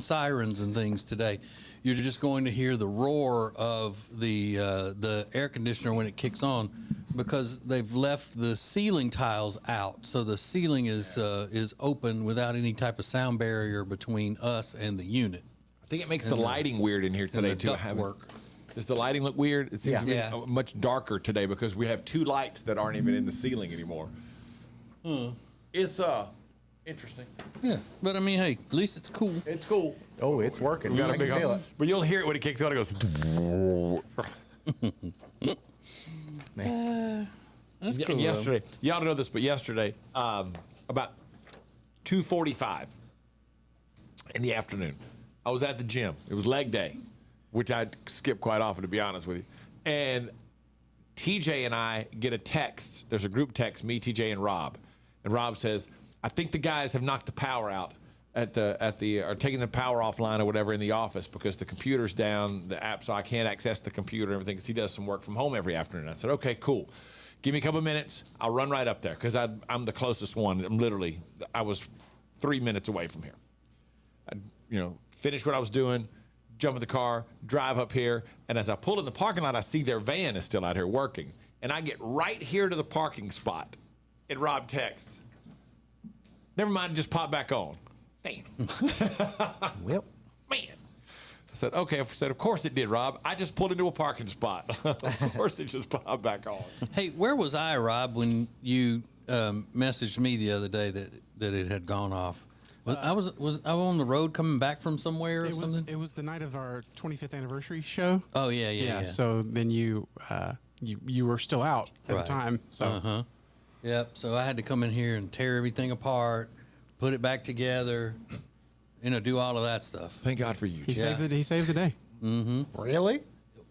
sirens and things today. You're just going to hear the roar of the air conditioner when it kicks on, because they've left the ceiling tiles out, so the ceiling is open without any type of sound barrier between us and the unit. I think it makes the lighting weird in here today too. Does the lighting look weird? It seems to be much darker today because we have 2 lights that aren't even in the ceiling anymore. It's interesting. Yeah, but I mean, hey, at least it's cool. It's cool. Oh, it's working. I can feel it. But you'll hear it when it kicks on. It goes. That's cool. And yesterday, y'all don't know this, but yesterday, about 2:45 in the afternoon, I was at the gym. It was leg day, which I skip quite often, to be honest with you. And TJ and I get a text. There's a group text, me, TJ, and Rob. And Rob says, I think the guys have knocked the power out or taking the power offline or whatever in the office because the computer's down, the app, so I can't access the computer and everything because he does some work from home every afternoon. I said, okay, cool. Give me a couple of minutes. I'll run right up there because I'm the closest one. I was 3 minutes away from here. I, finish what I was doing, jump in the car, drive up here, and as I pull in the parking lot, I see their van is still out here working. And I get right here to the parking spot, and Rob texts, never mind, just pop back on. Damn. Well, man. I said, okay. I said, of course it did, Rob. I just pulled into a parking spot. Of course it just popped back on. Hey, where was I, Rob, when you messaged me the other day that it had gone off? Was I on the road coming back from somewhere or something? It was the night of our 25th anniversary show. Oh yeah. So then you were still out at the time. So Yep. So I had to come in here and tear everything apart, put it back together, do all of that stuff. Thank God for you. He saved the day. Mm-hmm. Really?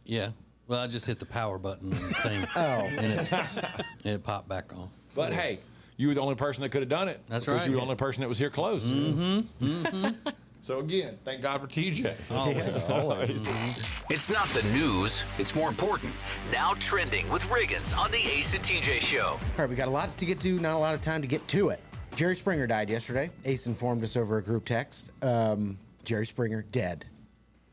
Yeah. Well, I just hit the power button and the thing. And it popped back on. But hey, you were the only person that could have done it. That's because right. You were the only person that was here close. Mm-hmm. Mm-hmm. So again, thank God for TJ. Always. It's not the news, it's more important. Now trending with Riggins on the Ace and TJ Show. All right, we got a lot to get to, not a lot of time to get to it. Jerry Springer died yesterday. Ace informed us over a group text. Jerry Springer dead.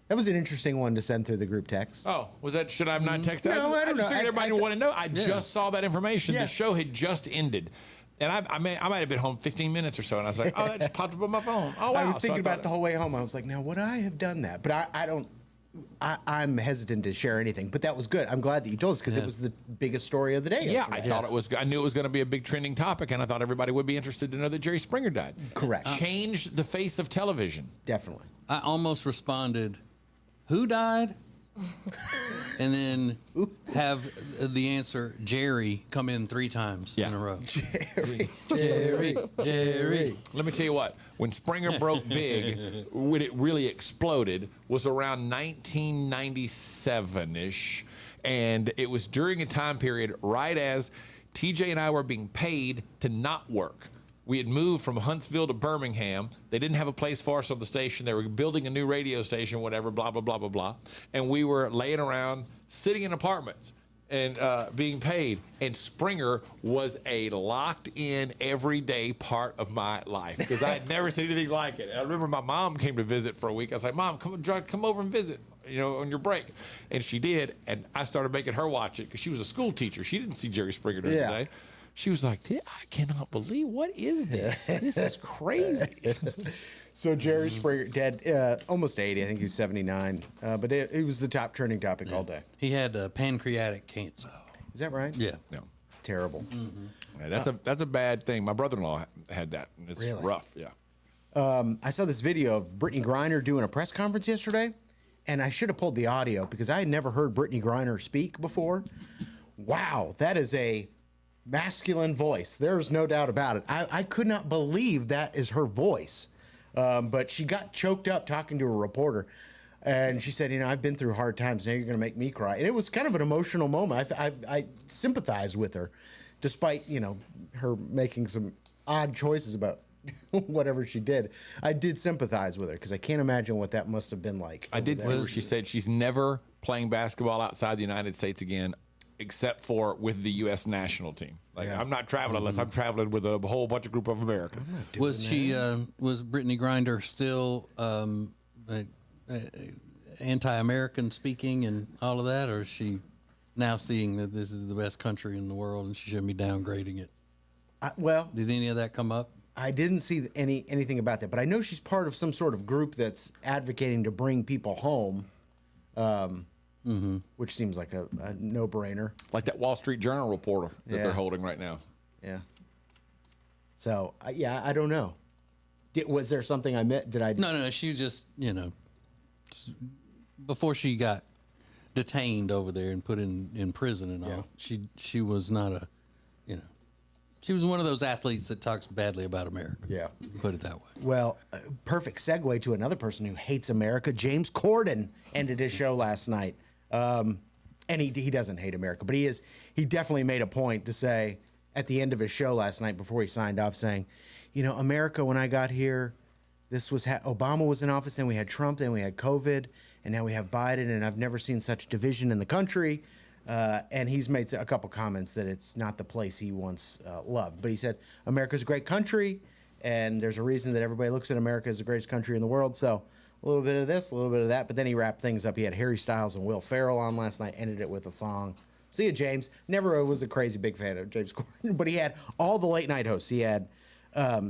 That was an interesting one to send through the group text. Oh, was that, should I have not texted? No, I don't know. I figured everybody would want to know. I just saw that information. Yeah. The show had just ended. And I might have been home 15 minutes or so, and I was like, oh, that just popped up on my phone. Oh, wow. I was thinking about it the whole way home. I was like, now, would I have done that? But I'm hesitant to share anything. But that was good. I'm glad that you told us because it was the biggest story of the day. Yeah, I knew it was going to be a big trending topic, and I thought everybody would be interested to know that Jerry Springer died. Correct. Changed the face of television. Definitely. I almost responded, who died? And then have the answer, Jerry, come in 3 times in a row. Jerry. Let me tell you what, when Springer broke big, when it really exploded, was around 1997-ish. And it was during a time period right as TJ and I were being paid to not work. We had moved from Huntsville to Birmingham. They didn't have a place for us on the station. They were building a new radio station, whatever, blah, blah, blah, blah, blah. And we were laying around, sitting in apartments and being paid. And Springer was a locked-in, everyday part of my life because I had never seen anything like it. And I remember my mom came to visit for a week. I was like, Mom, come over and visit, on your break. And she did. And I started making her watch it because she was a school teacher. She didn't see Jerry Springer during the day. She was like, I cannot believe, what is this? This is crazy. So Jerry Springer, dead, almost 80. I think he was 79. But it was the top trending topic all day. He had pancreatic cancer. Is that right? Yeah. No. Terrible. Mm-hmm. Yeah, that's a bad thing. My brother-in-law had that. And it's rough, yeah. I saw this video of Brittany Griner doing a press conference yesterday, and I should have pulled the audio because I had never heard Brittany Griner speak before. Wow, that is a masculine voice. There's no doubt about it. I could not believe that is her voice. But she got choked up talking to a reporter. And she said, I've been through hard times. Now you're going to make me cry. And it was kind of an emotional moment. I sympathized with her, despite, her making some odd choices about whatever she did. I did sympathize with her because I can't imagine what that must have been like. I did see where she said she's never playing basketball outside the United States again, except for with the U.S. national team. I'm not traveling unless I'm traveling with a whole bunch of group of Americans. Was Brittany Griner still anti-American speaking and all of that, or is she now seeing that this is the best country in the world and she shouldn't be downgrading it? Well, Did any of that come up? I didn't see anything about that, but I know she's part of some sort of group that's advocating to bring people home, which seems like a no-brainer. Like that Wall Street Journal reporter that Yeah. they're holding right now. Yeah. So yeah, I don't know. Was there something I meant? Did I? No. She just, before she got detained over there and put in prison and all, she was not a, she was one of those athletes that talks badly about America. Yeah. Put it that way. Well, perfect segue to another person who hates America. James Corden ended his show last night, and he doesn't hate America, but he definitely made a point to say at the end of his show last night before he signed off, saying, America, when I got here, this was Obama was in office, then we had Trump, then we had COVID, and now we have Biden, and I've never seen such division in the country. And he's made a couple comments that it's not the place he once loved. But he said, America's a great country, and there's a reason that everybody looks at America as the greatest country in the world. So a little bit of this, a little bit of that. But then he wrapped things up. He had Harry Styles and Will Ferrell on last night, ended it with a song. See you, James. Never was a crazy big fan of James Corden, but he had all the late night hosts. He had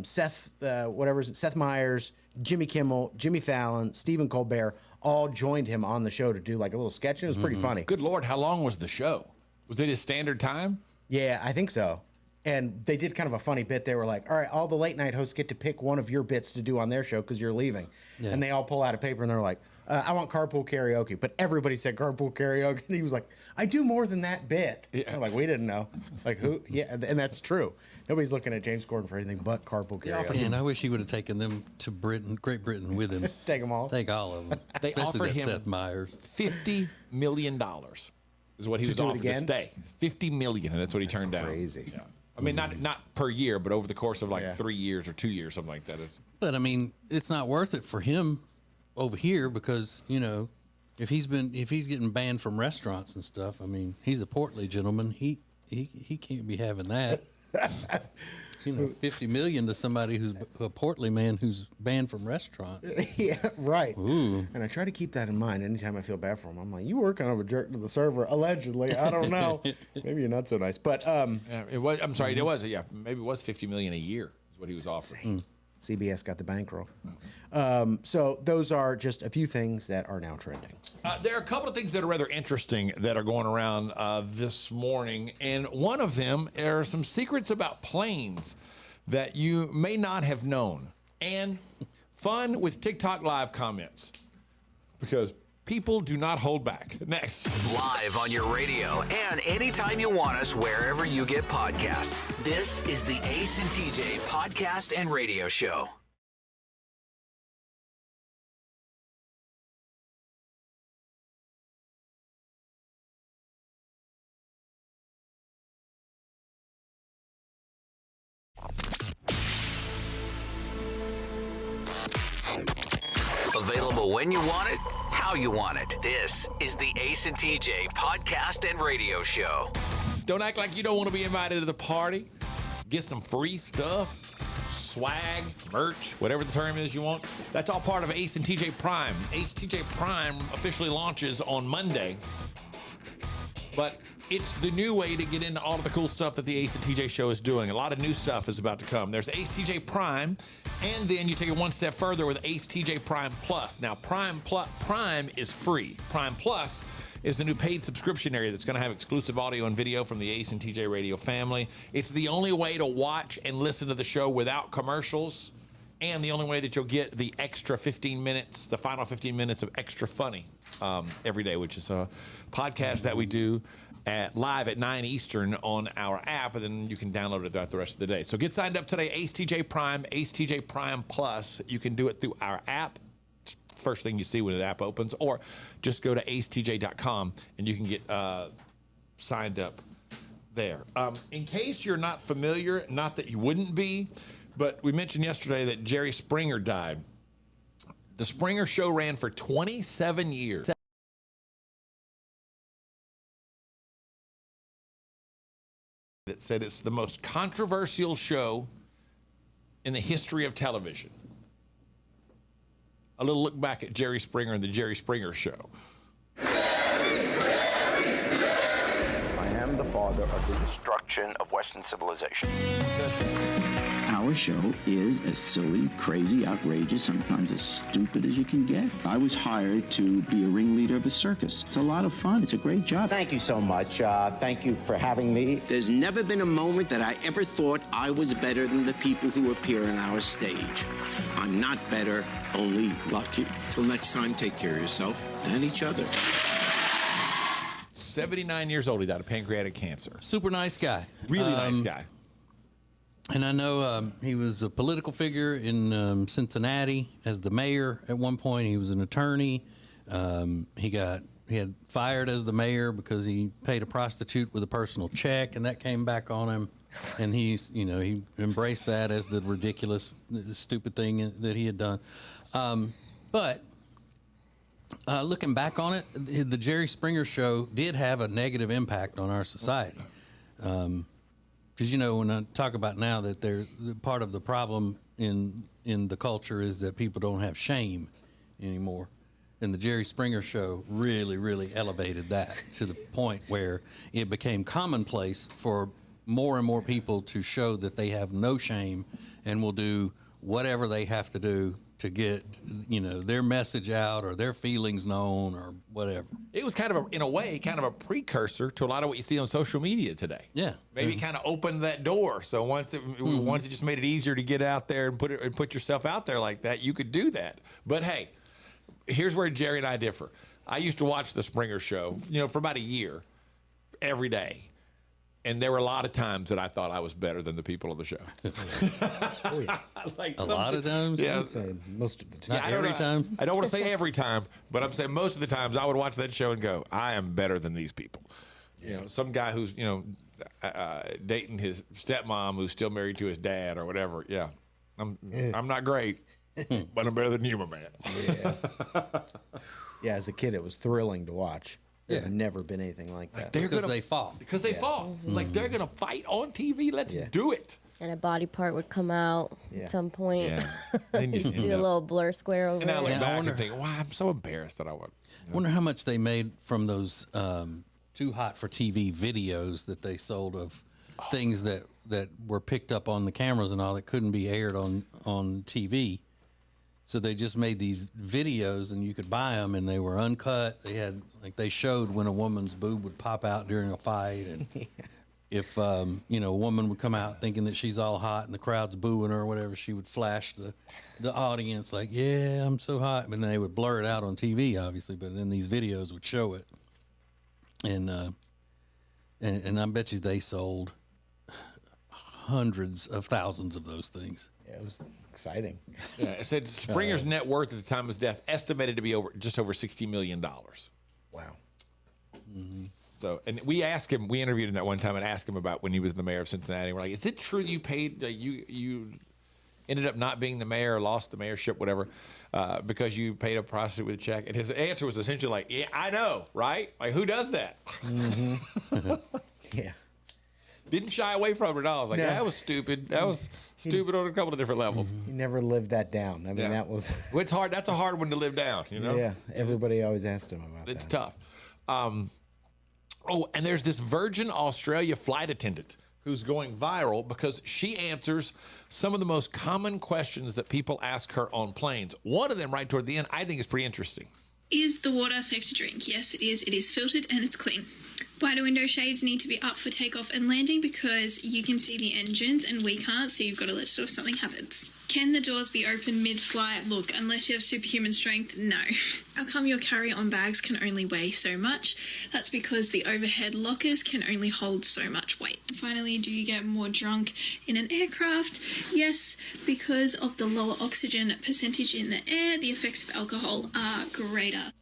Seth Meyers, Jimmy Kimmel, Jimmy Fallon, Stephen Colbert, all joined him on the show to do like a little sketch. It was pretty funny. Good Lord, how long was the show? Was it his standard time? Yeah, I think so. And they did kind of a funny bit. They were like, all right, all the late night hosts get to pick one of your bits to do on their show because you're leaving. Yeah. And they all pull out a paper and they're like, I want carpool karaoke. But everybody said carpool karaoke. And he was like, I do more than that bit. Yeah. I'm like, we didn't know. Like, who? Yeah, and that's true. Nobody's looking at James Corden for anything but carpool karaoke. And I wish he would have taken them to Great Britain with him. Take them all. Take all of them. They Especially offered that him Seth Meyers. $50 million is what he was offered to stay. $50 million, and that's what he turned down. Crazy. Yeah. I mean, not per year, but over the course of 3 years or 2 years, something like that. But I mean, it's not worth it for him over here because if he's getting banned from restaurants and stuff, I mean, he's a portly gentleman. He can't be having that. $50 million to somebody who's a portly man who's banned from restaurants. Yeah, right. Ooh. And I try to keep that in mind anytime I feel bad for him. I'm like, you were kind of a jerk to the server, allegedly. I don't know. Maybe you're not so nice. But it was. I'm sorry, it was. Yeah, maybe it was $50 million a year is what he was offered. CBS got the bankroll. So those are just a few things that are now trending. There are a couple of things that are rather interesting that are going around this morning, and one of them are some secrets about planes that you may not have known, and fun with TikTok live comments because people do not hold back. Next. Live on your radio and anytime you want us, wherever you get podcasts. This is the Ace and TJ podcast and radio show. Available when you want it, how you want it. This is the Ace and TJ podcast and radio show. Don't act like you don't want to be invited to the party. Get some free stuff, swag, merch, whatever the term is you want. That's all part of Ace and TJ Prime. Ace TJ Prime officially launches on Monday. But it's the new way to get into all of the cool stuff that the Ace and TJ show is doing. A lot of new stuff is about to come. There's Ace TJ Prime, and then you take it one step further with Ace TJ Prime Plus. Now, Prime is free. Prime Plus is the new paid subscription area that's going to have exclusive audio and video from the Ace and TJ radio family. It's the only way to watch and listen to the show without commercials, and the only way that you'll get the extra 15 minutes, the final 15 minutes of extra funny every day, which is a podcast that we do live at 9 Eastern on our app, and then you can download it throughout the rest of the day. So get signed up today, Ace TJ Prime, Ace TJ Prime Plus. You can do it through our app. First thing you see when the app opens, or just go to acetj.com and you can get signed up there. In case you're not familiar, not that you wouldn't be, but we mentioned yesterday that Jerry Springer died. The Springer Show ran for 27 years. That said it's the most controversial show in the history of television. a little look back at Jerry Springer and the Jerry Springer Show. I am the father of the destruction of Western civilization. Our show is as silly, crazy, outrageous, sometimes as stupid as you can get. I was hired to be a ringleader of a circus. It's a lot of fun. It's a great job. Thank you so much. Thank you for having me. There's never been a moment that I ever thought I was better than the people who appear on our stage. I'm not better, only lucky. Till next time, take care of yourself and each other. 79 years old, he died of pancreatic cancer. Super nice guy. Really nice guy. And I know he was a political figure in Cincinnati as the mayor at one point. He was an attorney. He had fired as the mayor because he paid a prostitute with a personal check, and that came back on him. And he embraced that as the ridiculous, stupid thing that he had done. But looking back on it, the Jerry Springer Show did have a negative impact on our society. Because, when I talk about now that part of the problem in the culture is that people don't have shame anymore. And the Jerry Springer Show really, really elevated that to the point where it became commonplace for more and more people to show that they have no shame and will do whatever they have to do to get, their message out or their feelings known or whatever. It was kind of, in a way, kind of a precursor to a lot of what you see on social media today. Yeah. Maybe it kind of opened that door. So once it just made it easier to get out there and put yourself out there like that, you could do that. But hey, here's where Jerry and I differ. I used to watch the Springer Show, for about a year, every day. And there were a lot of times that I thought I was better than the people on the show. Oh, yeah. A lot of times? Yeah. I'd say most of the time. Not every time? I don't want to say every time, but I'm saying most of the times I would watch that show and go, I am better than these people. Some guy who's, dating his stepmom who's still married to his dad or whatever. Yeah. I'm not great, but I'm better than you, my man. Yeah. Yeah, as a kid, it was thrilling to watch. Yeah. There's never been anything like that. Because they fought. Because they fought. Like, they're going to fight on TV. Let's do it. And a body part would come out at some point. Yeah. Then You see a little blur square over And I look there. back and think, wow, I'm so embarrassed that I would. Wonder how much they made from those Too Hot for TV videos that they sold of things that were picked up on the cameras and all that couldn't be aired on TV. So they just made these videos and you could buy them and they were uncut. They showed when a woman's boob would pop out during a fight. And if, a woman would come out thinking that she's all hot and the crowd's booing her or whatever, she would flash the audience like, yeah, I'm so hot. And then they would blur it out on TV, obviously, but then these videos would show it. And I bet you they sold hundreds of thousands of those things. Yeah, it was exciting. Yeah, it said Springer's net worth at the time of his death estimated to be just over $60 million. Wow. Mm-hmm. So, and we interviewed him that one time and asked him about when he was the mayor of Cincinnati. We're like, is it true you paid, you ended up not being the mayor, lost the mayorship, whatever, because you paid a prostitute with a check? And his answer was essentially like, yeah, I know, right? Like, who does that? Mm-hmm. Yeah. Didn't shy away from it at all. I was like, that was stupid. That was stupid on a couple of different levels. He never lived that down. I mean, that was... Well, it's hard. That's a hard one to live down, Yeah, everybody always asked him about It's that. tough. And there's this Virgin Australia flight attendant who's going viral because she answers some of the most common questions that people ask her on planes. One of them right toward the end I think is pretty interesting. Is the water safe to drink? Yes, it is. It is filtered and it's clean. Why do window shades need to be up for takeoff and landing? Because you can see the engines and we can't, so you've got to let it know if something happens. Can the doors be open mid-flight? Look, unless you have superhuman strength, no. How come your carry-on bags can only weigh so much? That's because the overhead lockers can only hold so much weight. Finally, do you get more drunk in an aircraft? Yes, because of the lower oxygen percentage in the air, the effects of alcohol are greater.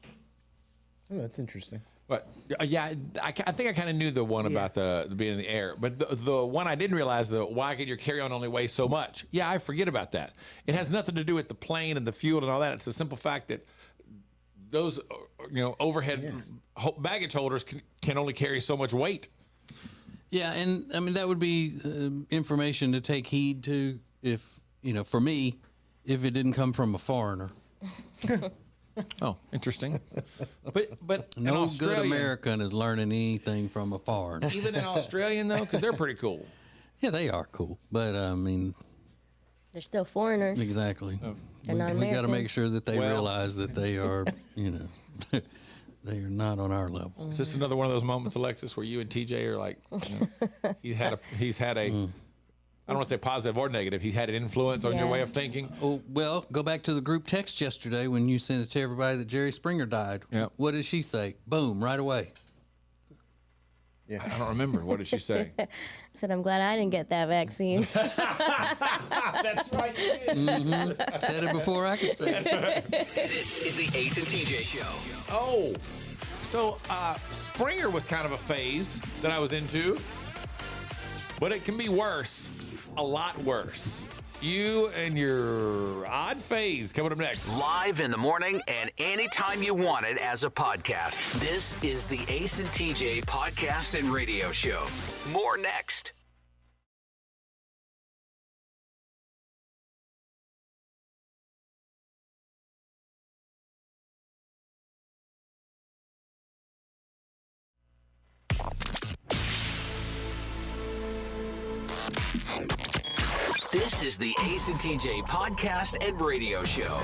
Oh, that's interesting. But yeah, I think I kind of knew the one about the being in the air, but the one I didn't realize, why can your carry-on only weigh so much? Yeah, I forget about that. It has nothing to do with the plane and the fuel and all that. It's the simple fact that those overhead baggage holders can only carry so much weight. Yeah, and I mean that would be information to take heed to if for me, if it didn't come from a foreigner. Oh, interesting. But No an good Australian, American is learning anything from a foreign. even an Australian though, because they're pretty cool. Yeah, they are cool, but I mean, They're still foreigners. exactly. They're not We got to make Americans. sure that they Well- realize that they are, they are not on our level. Is this another one of those moments, Alexis, where you and TJ are like, he's had a I don't want to say positive or negative. He's had an influence on your Yeah. way of thinking. Oh, well, go back to the group text yesterday when you sent it to everybody that Jerry Springer died. Yep. What did she say? Boom, right away. I don't remember. What did she say? I said, I'm glad I didn't get that vaccine. That's right. Said it before I could say it. This is the Ace and TJ Show. Oh, so Springer was kind of a phase that I was into, but it can be worse, a lot worse. You and your odd phase coming up next. Live in the morning and anytime you want it as a podcast. This is the Ace and TJ Podcast and Radio Show. More next. This is the Ace and TJ Podcast and Radio Show.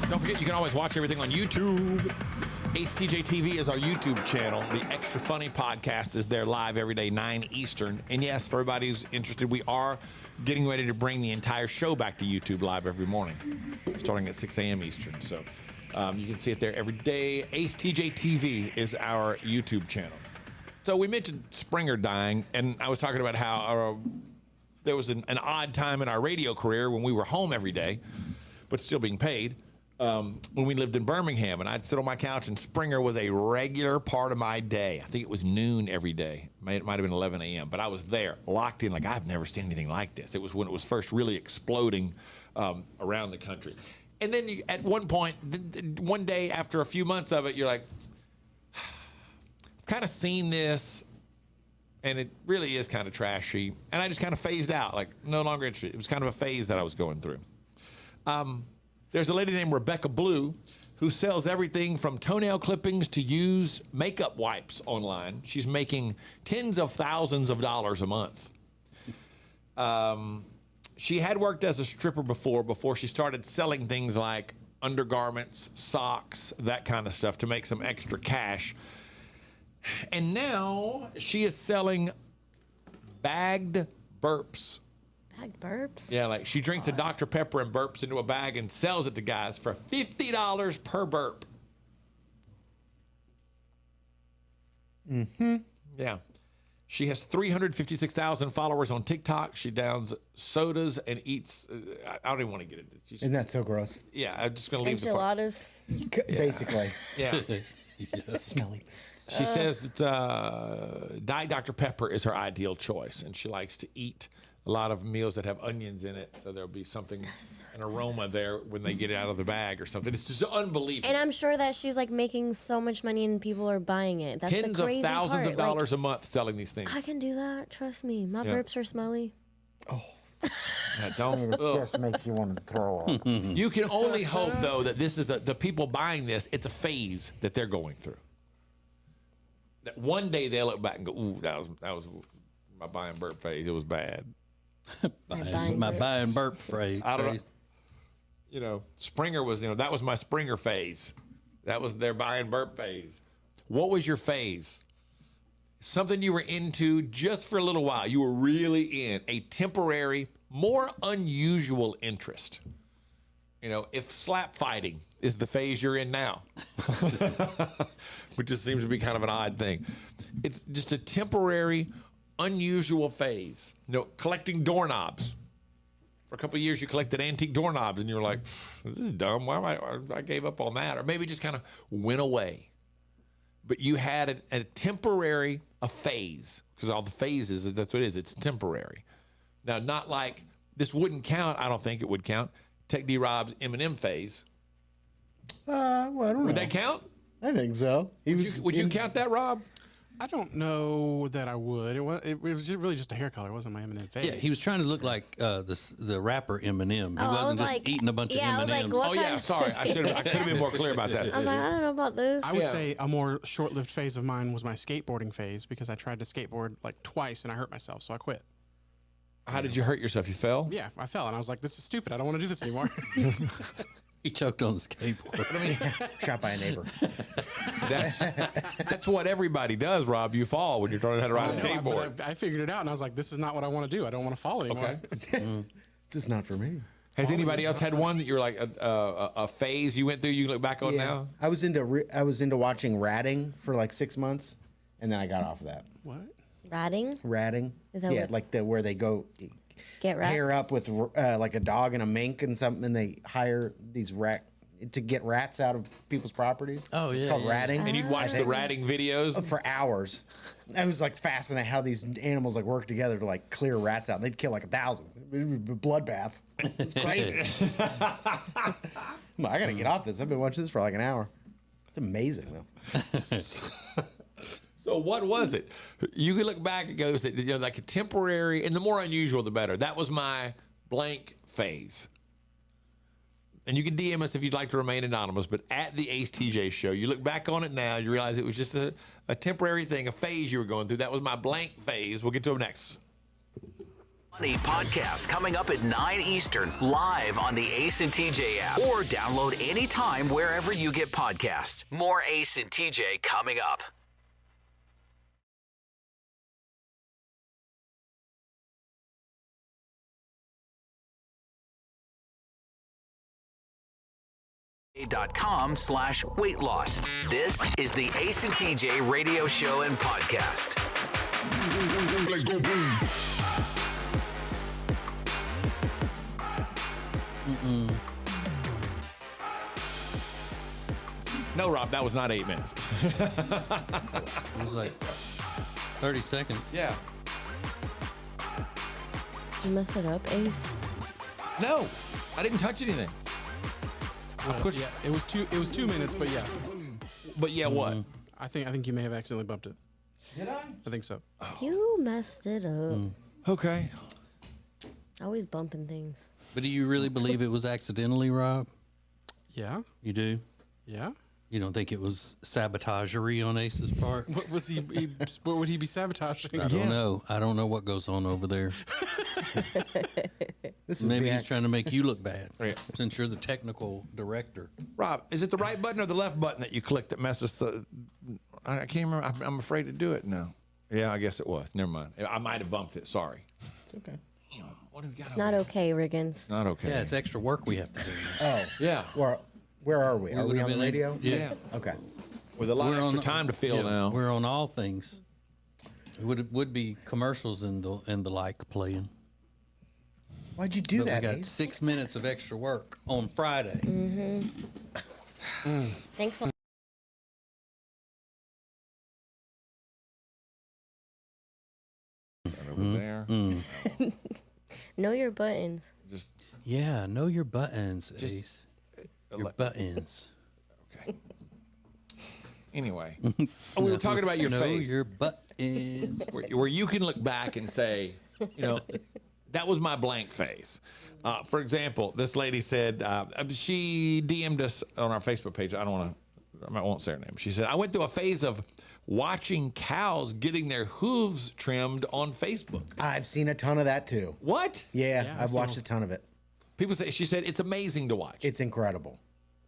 Don't forget, you can always watch everything on YouTube. Ace TJ TV is our YouTube channel. The Extra Funny Podcast is there live every day, 9 Eastern. And yes, for everybody who's interested, we are getting ready to bring the entire show back to YouTube live every morning, starting at 6 a.m. Eastern. So you can see it there every day. Ace TJ TV is our YouTube channel. So we mentioned Springer dying, and I was talking about how there was an odd time in our radio career when we were home every day, but still being paid, when we lived in Birmingham. And I'd sit on my couch, and Springer was a regular part of my day. I think it was noon every day. It might have been 11 a.m., but I was there, locked in, like I've never seen anything like this. It was when it was first really exploding around the country. And then at one point, one day after a few months of it, you're like, I've kind of seen this, and it really is kind of trashy. And I just kind of phased out, like no longer interested. It was kind of a phase that I was going through. There's a lady named Rebecca Blue who sells everything from toenail clippings to used makeup wipes online. She's making tens of thousands of dollars a month. She had worked as a stripper before she started selling things like undergarments, socks, that kind of stuff to make some extra cash. And now she is selling bagged burps. Bagged burps? Yeah, like she drinks a Dr. Pepper and burps into a bag and sells it to guys for $50 per burp. Mm-hmm. Yeah. She has 356,000 followers on TikTok. She downs sodas and eats. I don't even want to get into it. Isn't that so gross? Yeah, I'm just going to leave Enchiladas. Basically. Yeah. Smelly. She says Diet Dr. Pepper is her ideal choice, and she likes to eat a lot of meals that have onions in it, so there'll be something, an aroma there when they get it out of the bag or something. It's just unbelievable. And I'm sure that she's like making so much money and people are buying it. That's Tens the of crazy thousands part. of dollars a month selling these things. I can do that. Trust me. My Yeah. burps are smelly. Yeah, don't. It just makes you want to throw up. You can only hope, though, that this is the people buying this, it's a phase that they're going through. That one day they'll look back and go, ooh, that was my buying burp phase. It was bad. My buying burp phrase. I don't know. You know, Springer was, that was my Springer phase. That was their buying burp phase. What was your phase? Something you were into just for a little while. You were really in a temporary, more unusual interest. If slap fighting is the phase you're in now, which just seems to be kind of an odd thing. It's just a temporary, unusual phase. Collecting doorknobs. For a couple of years, you collected antique doorknobs, and you were like, this is dumb. Why I gave up on that? Or maybe just kind of went away. But you had a temporary, a phase, because all the phases, that's what it is. It's temporary. Now, not like, this wouldn't count. I don't think it would count. Tech D Rob's M&M phase. Well, I don't know. Would that count? I think so. Would you count that, Rob? I don't know that I would. It was really just a hair color. It wasn't my M&M face. Yeah, he was trying to look like the rapper Eminem. He I wasn't was just like- eating a bunch yeah, I of was like, M&Ms. what Oh yeah, kind- sorry. I could have been more clear about that. I was like, I don't know about this. I would say a more short-lived phase of mine was my skateboarding phase because I tried to skateboard like twice and I hurt myself, so I quit. How did you hurt yourself? You fell? Yeah, I fell and I was like, this is stupid. I don't want to do this anymore. He choked on the skateboard. Shot by a neighbor. That's what everybody does, Rob. You fall when you're trying to ride a No, skateboard. but I figured it out and I was like, this is not what I want to do. I don't want to fall anymore. Okay. This is not for me. Has anybody else had one that you're like a phase you went through? You look back on now. I was into watching ratting for like 6 months, and then I got off of that. What? Ratting? Ratting. Is that yeah, what- like where they go Get rats? pair up with like a dog and a mink and something, and they hire these to get rats out of people's properties. Oh, It's yeah, called yeah. ratting. And you'd watch the ratting videos. For hours. I was like fascinated how these animals like work together to like clear rats out. They'd kill like 1,000. It would be a bloodbath. It's crazy. I gotta get off this. I've been watching this for like an hour. It's amazing though. So what was it? You can look back and go, like a temporary, and the more unusual, the better. That was my blank phase. And you can DM us if you'd like to remain anonymous, but at the Ace TJ show, you look back on it now, you realize it was just a temporary thing, a phase you were going through. That was my blank phase. We'll get to them next. Money podcast coming up at 9 Eastern, live on the Ace and TJ app, or download anytime wherever you get podcasts. More Ace and TJ coming up. .com/weight loss. This is the Ace and TJ radio show and podcast. Let's go boom. No, Rob, that was not 8 minutes. It was like 30 seconds. Yeah. You mess it up, Ace? No, I didn't touch anything. Yeah, it was 2 minutes, but yeah. But yeah, what? I think you may have accidentally bumped it. Did I? I think so. You messed it up. Okay. Always bumping things. But do you really believe it was accidentally, Rob? Yeah. You do? Yeah. You don't think it was sabotagery on Ace's part? What was he what would he be sabotaging? I don't know. I don't know what goes on over there. Maybe he's trying to make you look bad, since you're the technical director. Rob, is it the right button or the left button that you click that messes the? I can't remember. I'm afraid to do it now. Yeah, I guess it was. Never mind. I might have bumped it. Sorry. It's okay. What have we got? It's not okay, Riggins. Not okay. Yeah, it's extra work we have to do. Oh, yeah. Where are we? Are would we have on the been radio? Yeah. Okay. With a lot We're of extra on- time to fill yeah, now. We're on all things. It would be commercials and the like playing. Why'd you do But that, we got Ace? 6 minutes of extra work on Friday. Thanks a lot. Over there. Know your buttons. Just Yeah, know your buttons, Ace. Your buttons. okay. Anyway, we were talking about your know face. your buttons. where you can look back and say, that was my blank face. For example, this lady said, she DM'd us on our Facebook page. I won't say her name. She said, I went through a phase of watching cows getting their hooves trimmed on Facebook. I've seen a ton of that too. What? Yeah, I've watched a ton of it. People say, she said, it's amazing to watch. It's incredible.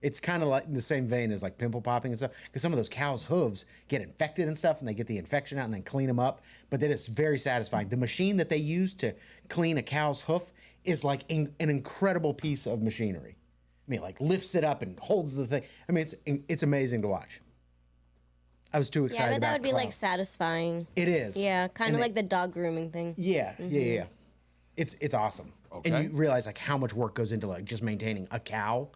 It's kind of like in the same vein as like pimple popping and stuff, because some of those cows' hooves get infected and stuff, and they get the infection out and then clean them up. But then it's very satisfying. The machine that they use to clean a cow's hoof is like an incredible piece of machinery. I mean, like lifts it up and holds the thing. I mean, it's amazing to watch. I was too excited Yeah, but about that would be clown. like satisfying. It is. Yeah, kind And of like the dog grooming thing. Yeah, yeah. It's awesome. Okay. And you realize like how much work goes into like just maintaining a cow.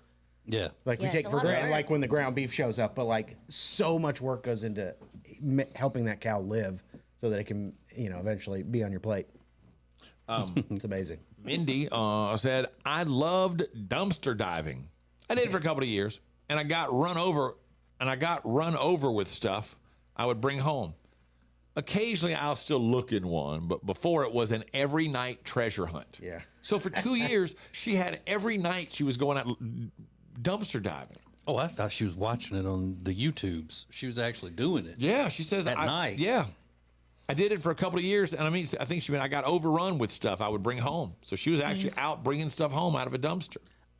Yeah. Like Yeah, we take it's for a lot of granted, work. like when the ground beef shows up, but like so much work goes into helping that cow live so that it can, eventually be on your plate. It's amazing. Mindy said, I loved dumpster diving. I did it for a couple of years, and I got run over with stuff I would bring home. occasionally I'll still look in one, but before it was an every night treasure hunt. Yeah. So for 2 years, she had every night she was going out dumpster diving. Oh, I thought she was watching it on the YouTubes. She was actually doing it. Yeah, she says at night. Yeah. I did it for a couple of years, and I think I got overrun with stuff I would bring home. So she was actually out bringing stuff home out of a dumpster.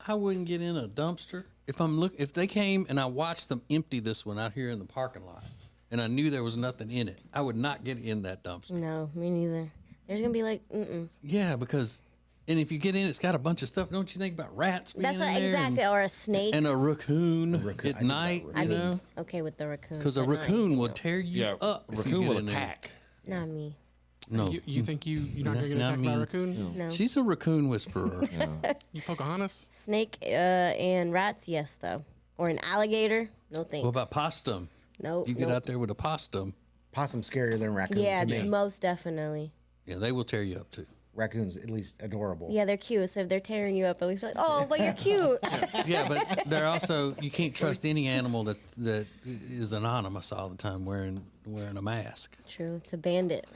I wouldn't get in a dumpster if they came and I watched them empty this one out here in the parking lot, and I knew there was nothing in it. I would not get in that dumpster. No, me neither. There's gonna be like, Yeah, because. And if you get in, it's got a bunch of stuff. Don't you think about rats being That's in what, there? exactly, or a snake. And a raccoon at night, I'd you know? be okay with the raccoon. Because a raccoon will tear you up. A raccoon will attack. Not me. No. You think you're not going to get attacked by a raccoon? No. She's a raccoon whisperer. You Pocahontas? Snake and rats, yes, though. Or an alligator, no thanks. What about possum? Nope. You get out there with a possum. Possum's scarier than raccoon Yeah, to me. most definitely. Yeah, they will tear you up too. Raccoon's at least adorable. Yeah, they're cute. So if they're tearing you up, at least like, oh, but you're cute. Yeah, but they're also, you can't trust any animal that is anonymous all the time wearing a mask. True. It's a bandit.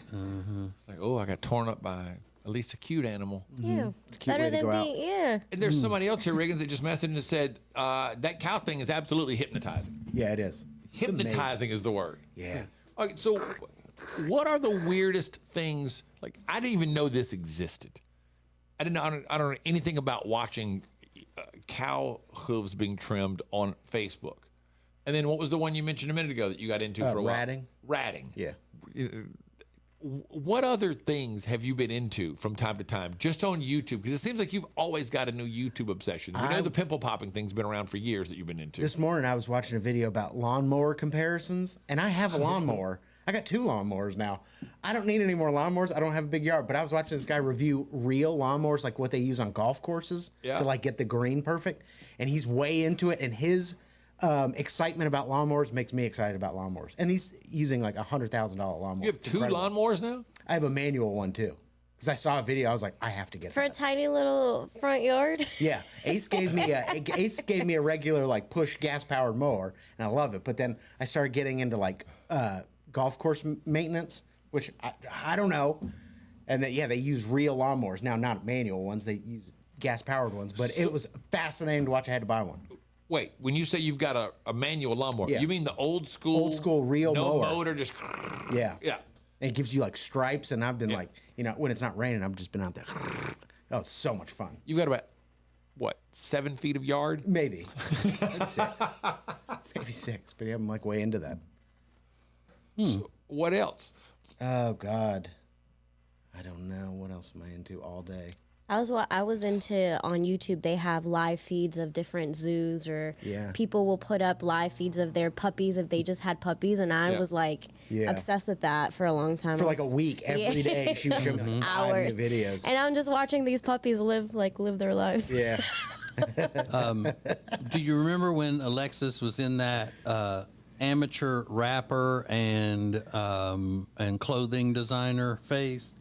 Like, oh, I got torn up by at least a cute animal. Yeah. It's a cute Better way to than go out. being, yeah. And there's somebody else here, Riggins, that just messaged and said that cow thing is absolutely hypnotizing. Yeah, it is. It's Hypnotizing is the word. Yeah. Okay, so what are the weirdest things? Like, I didn't even know this existed. I don't know anything about watching cow hooves being trimmed on Facebook. And then what was the one you mentioned a minute ago that you got into for a while? Ratting. Ratting. Yeah. What other things have you been into from time to time, just on YouTube? Because it seems like you've always got a new YouTube obsession. We know the pimple popping thing's been around for years that you've been into. This morning I was watching a video about lawnmower comparisons, and I have a lawnmower. I got 2 lawnmowers now. I don't need any more lawnmowers. I don't have a big yard, but I was watching this guy review real lawnmowers, like what they use on golf courses to like get the green perfect. And he's way into it, and his excitement about lawnmowers makes me excited about lawnmowers. And he's using like $100,000 lawnmower. You have 2 lawnmowers now? I have a manual one too. Because I saw a video, I was like, I have to get For that. a tiny little front yard. Yeah, Ace gave me a regular like push gas powered mower, and I love it. But then I started getting into like golf course maintenance, which I don't know. And they use real lawnmowers now, not manual ones. They use gas powered ones. But it was fascinating to watch. I had to buy one. Wait, when you say you've got a manual lawnmower, you mean the old school real no mower? motor, just Yeah. And it gives you like stripes, and I've been like, when it's not raining, I've just been out there. Oh, it's so much fun. You've got about, what, 7 feet of yard? Maybe. Maybe 6. Maybe 6, but I'm like way into that. So what else? Oh, God. I don't know. What else am I into all day? I was into on YouTube. They have live feeds of different zoos, or people will put up live feeds of their puppies if they just had puppies, and I was like obsessed with that for a long time. For like a week, every day, she would show me hours new videos, and I'm just watching these puppies live their lives. Yeah. Do you remember when Alexis was in that amateur rapper and clothing designer phase?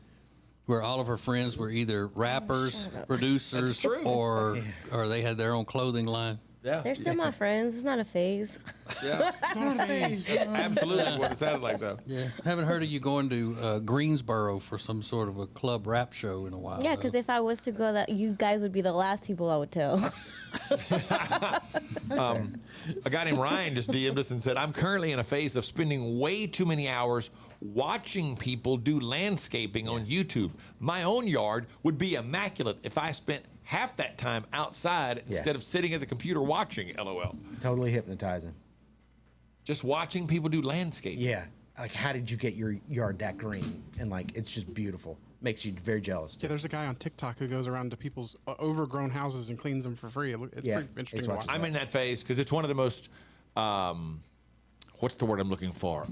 Where all of her friends were either rappers, producers, or they had their own clothing line. Yeah, they're still my friends. It's not a phase. Yeah, it's not a phase. Absolutely, what it sounded like though. Yeah, haven't heard of you going to Greensboro for some sort of a club rap show in a while. Yeah, because if I was to go, that you guys would be the last people I would tell. A guy named Ryan just DM'd us and said, I'm currently in a phase of spending way too many hours watching people do landscaping on YouTube. My own yard would be immaculate if I spent half that time outside instead of sitting at the computer watching, LOL. Totally hypnotizing. Just watching people do landscaping. Yeah. Like, how did you get your yard that green? And like, it's just beautiful. Makes you very jealous. Yeah, there's a guy on TikTok who goes around to people's overgrown houses and cleans them for free. It's pretty interesting to watch. I'm in that phase because it's one of the most, what's the word I'm looking for?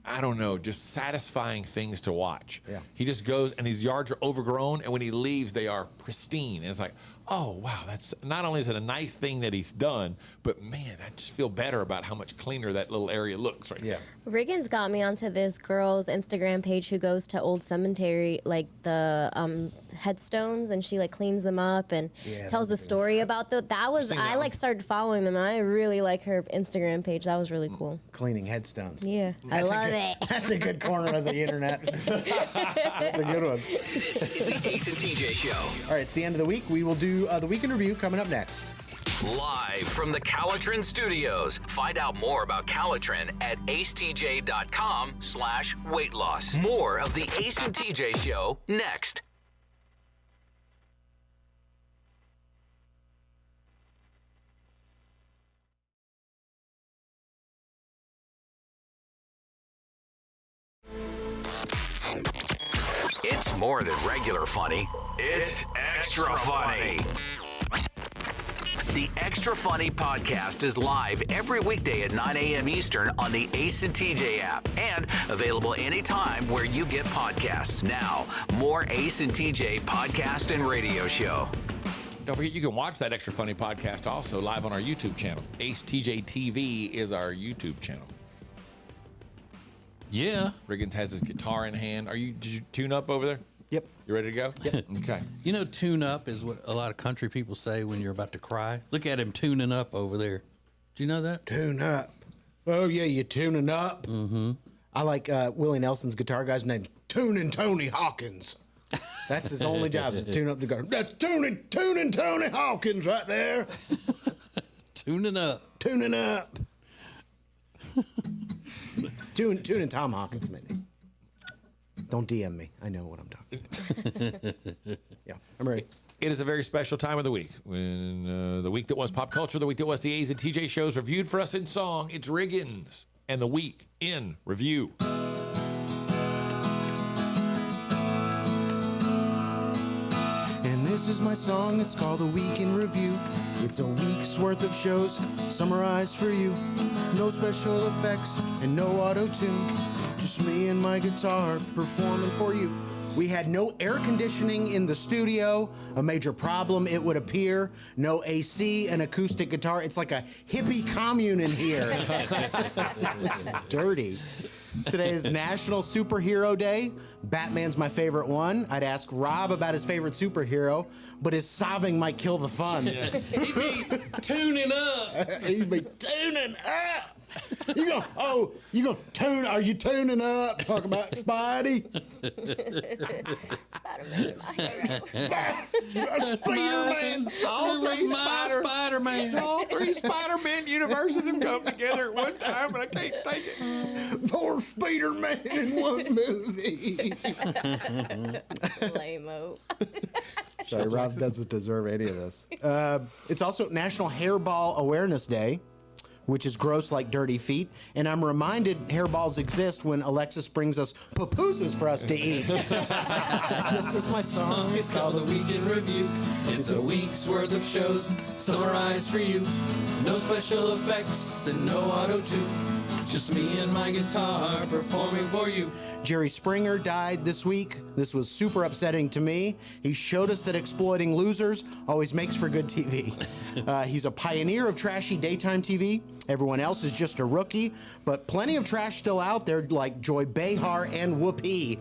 I don't know, just satisfying things to watch. Yeah. He just goes and these yards are overgrown, and when he leaves, they are pristine. And it's like, oh, wow, that's not only is it a nice thing that he's done, but man, I just feel better about how much cleaner that little area looks right now. Riggins got me onto this girl's Instagram page who goes to old cemetery, like the headstones, and she like cleans them up and tells the story about I like started following them. I really like her Instagram page. That was really cool. Cleaning headstones. Yeah, I love it. That's a good corner of the internet. That's a good one. This is the Ace and TJ Show. All right, it's the end of the week. We will do the Week in Review coming up next. Live from the Calitrin Studios. Find out more about Calitrin at acetj.com/weight loss. More of the Ace and TJ Show next. It's more than regular funny. It's extra funny. The Extra Funny podcast is live every weekday at 9 a.m. Eastern on the Ace and TJ app and available anytime where you get podcasts. Now, more Ace and TJ podcast and radio show. Don't forget, you can watch that Extra Funny podcast also live on our YouTube channel. Ace TJ TV is our YouTube channel. Yeah. Riggins has his guitar in hand. Did you tune up over there? Yep. You ready to go? Yep. Okay. You know, tune up is what a lot of country people say when you're about to cry. Look at him tuning up over there. Do you know that? Tune up. Oh, yeah, you tuning up? Mm-hmm. I like Willie Nelson's guitar guy's name, Tuning Tony Hawkins. That's his only job is to tune up the guitar. That's tuning Tony Hawkins right there. Tuning up. Tuning up. Tuning Tom Hawkins, maybe. Don't DM me. I know what I'm talking about. Yeah, I'm ready. It is a very special time of the week. When the week that was pop culture, the week that was the A's and TJ shows reviewed for us in song, it's Riggins and the Week in Review. And this is my song, it's called The Week in Review. It's a week's worth of shows summarized for you. No special effects and no auto-tune. Just me and my guitar performing for you. We had no air conditioning in the studio, a major problem, it would appear. No AC, an acoustic guitar. It's like a hippie commune in here. Dirty. Today is National Superhero Day. Batman's my favorite one. I'd ask Rob about his favorite superhero, but his sobbing might kill the fun. Yeah. He'd be tuning up. He'd be tuning up. You gonna tune? Are you tuning up? Talk about Spidey. Spider-Man's my hero. Spider-Man. All three Spider-Man universes have come together at one time, and I can't take it. 4 Spider-Man in one movie. Lame-o. Sorry, Rob doesn't deserve any of this. It's also National Hairball Awareness Day, which is gross like dirty feet. And I'm reminded hairballs exist when Alexis brings us pupusas for us to eat. This is my song. It's called The Week in Review. It's a week's worth of shows summarized for you. No special effects and no auto-tune. Just me and my guitar performing for you. Jerry Springer died this week. This was super upsetting to me. He showed us that exploiting losers always makes for good TV. He's a pioneer of trashy daytime TV. Everyone else is just a rookie, but plenty of trash still out there like Joy Behar and Whoopi.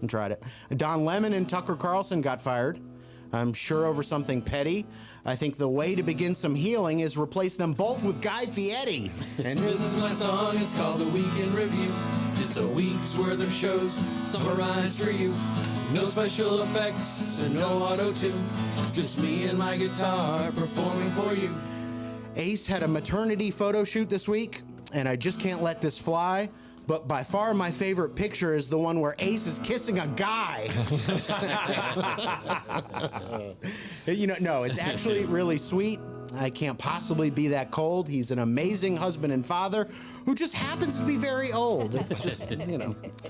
I tried it. Don Lemon and Tucker Carlson got fired. I'm sure over something petty. I think the way to begin some healing is replace them both with Guy Fieri. And this is my song, it's called The Week in Review. It's a week's worth of shows summarized for you. No special effects and no auto-tune. Just me and my guitar performing for you. Ace had a maternity photo shoot this week, and I just can't let this fly. But by far my favorite picture is the one where Ace is kissing a guy. No, it's actually really sweet. I can't possibly be that cold. He's an amazing husband and father who just happens to be very old. It's just,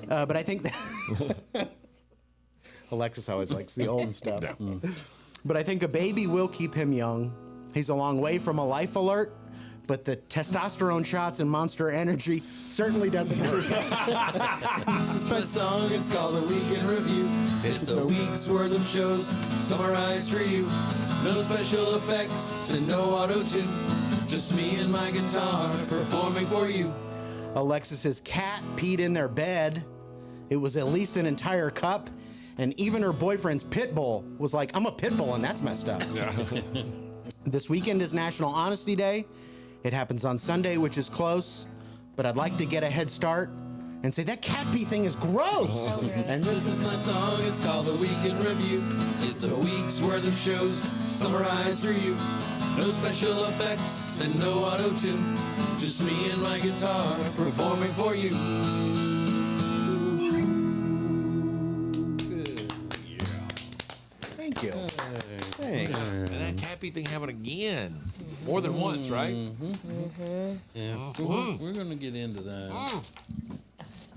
but I think that Alexis always likes the old stuff. But I think a baby will keep him young. He's a long way from a life alert, but the testosterone shots and Monster Energy certainly doesn't hurt. This is my song, it's called The Week in Review. It's a week's worth of shows summarized for you. No special effects and no auto-tune. Just me and my guitar performing for you. Alexis's cat peed in their bed. It was at least an entire cup. And even her boyfriend's pit bull was like, I'm a pit bull, and that's messed up. This weekend is National Honesty Day. It happens on Sunday, which is close. But I'd like to get a head start and say that cat pee thing is gross. And this is my song, it's called The Weekend Review. It's a week's worth of shows summarized for you. No special effects and no auto-tune. Just me and my guitar performing for you. Thank you. Thanks. And that happy thing happened again. More than once, right? Yeah. We're going to get into that.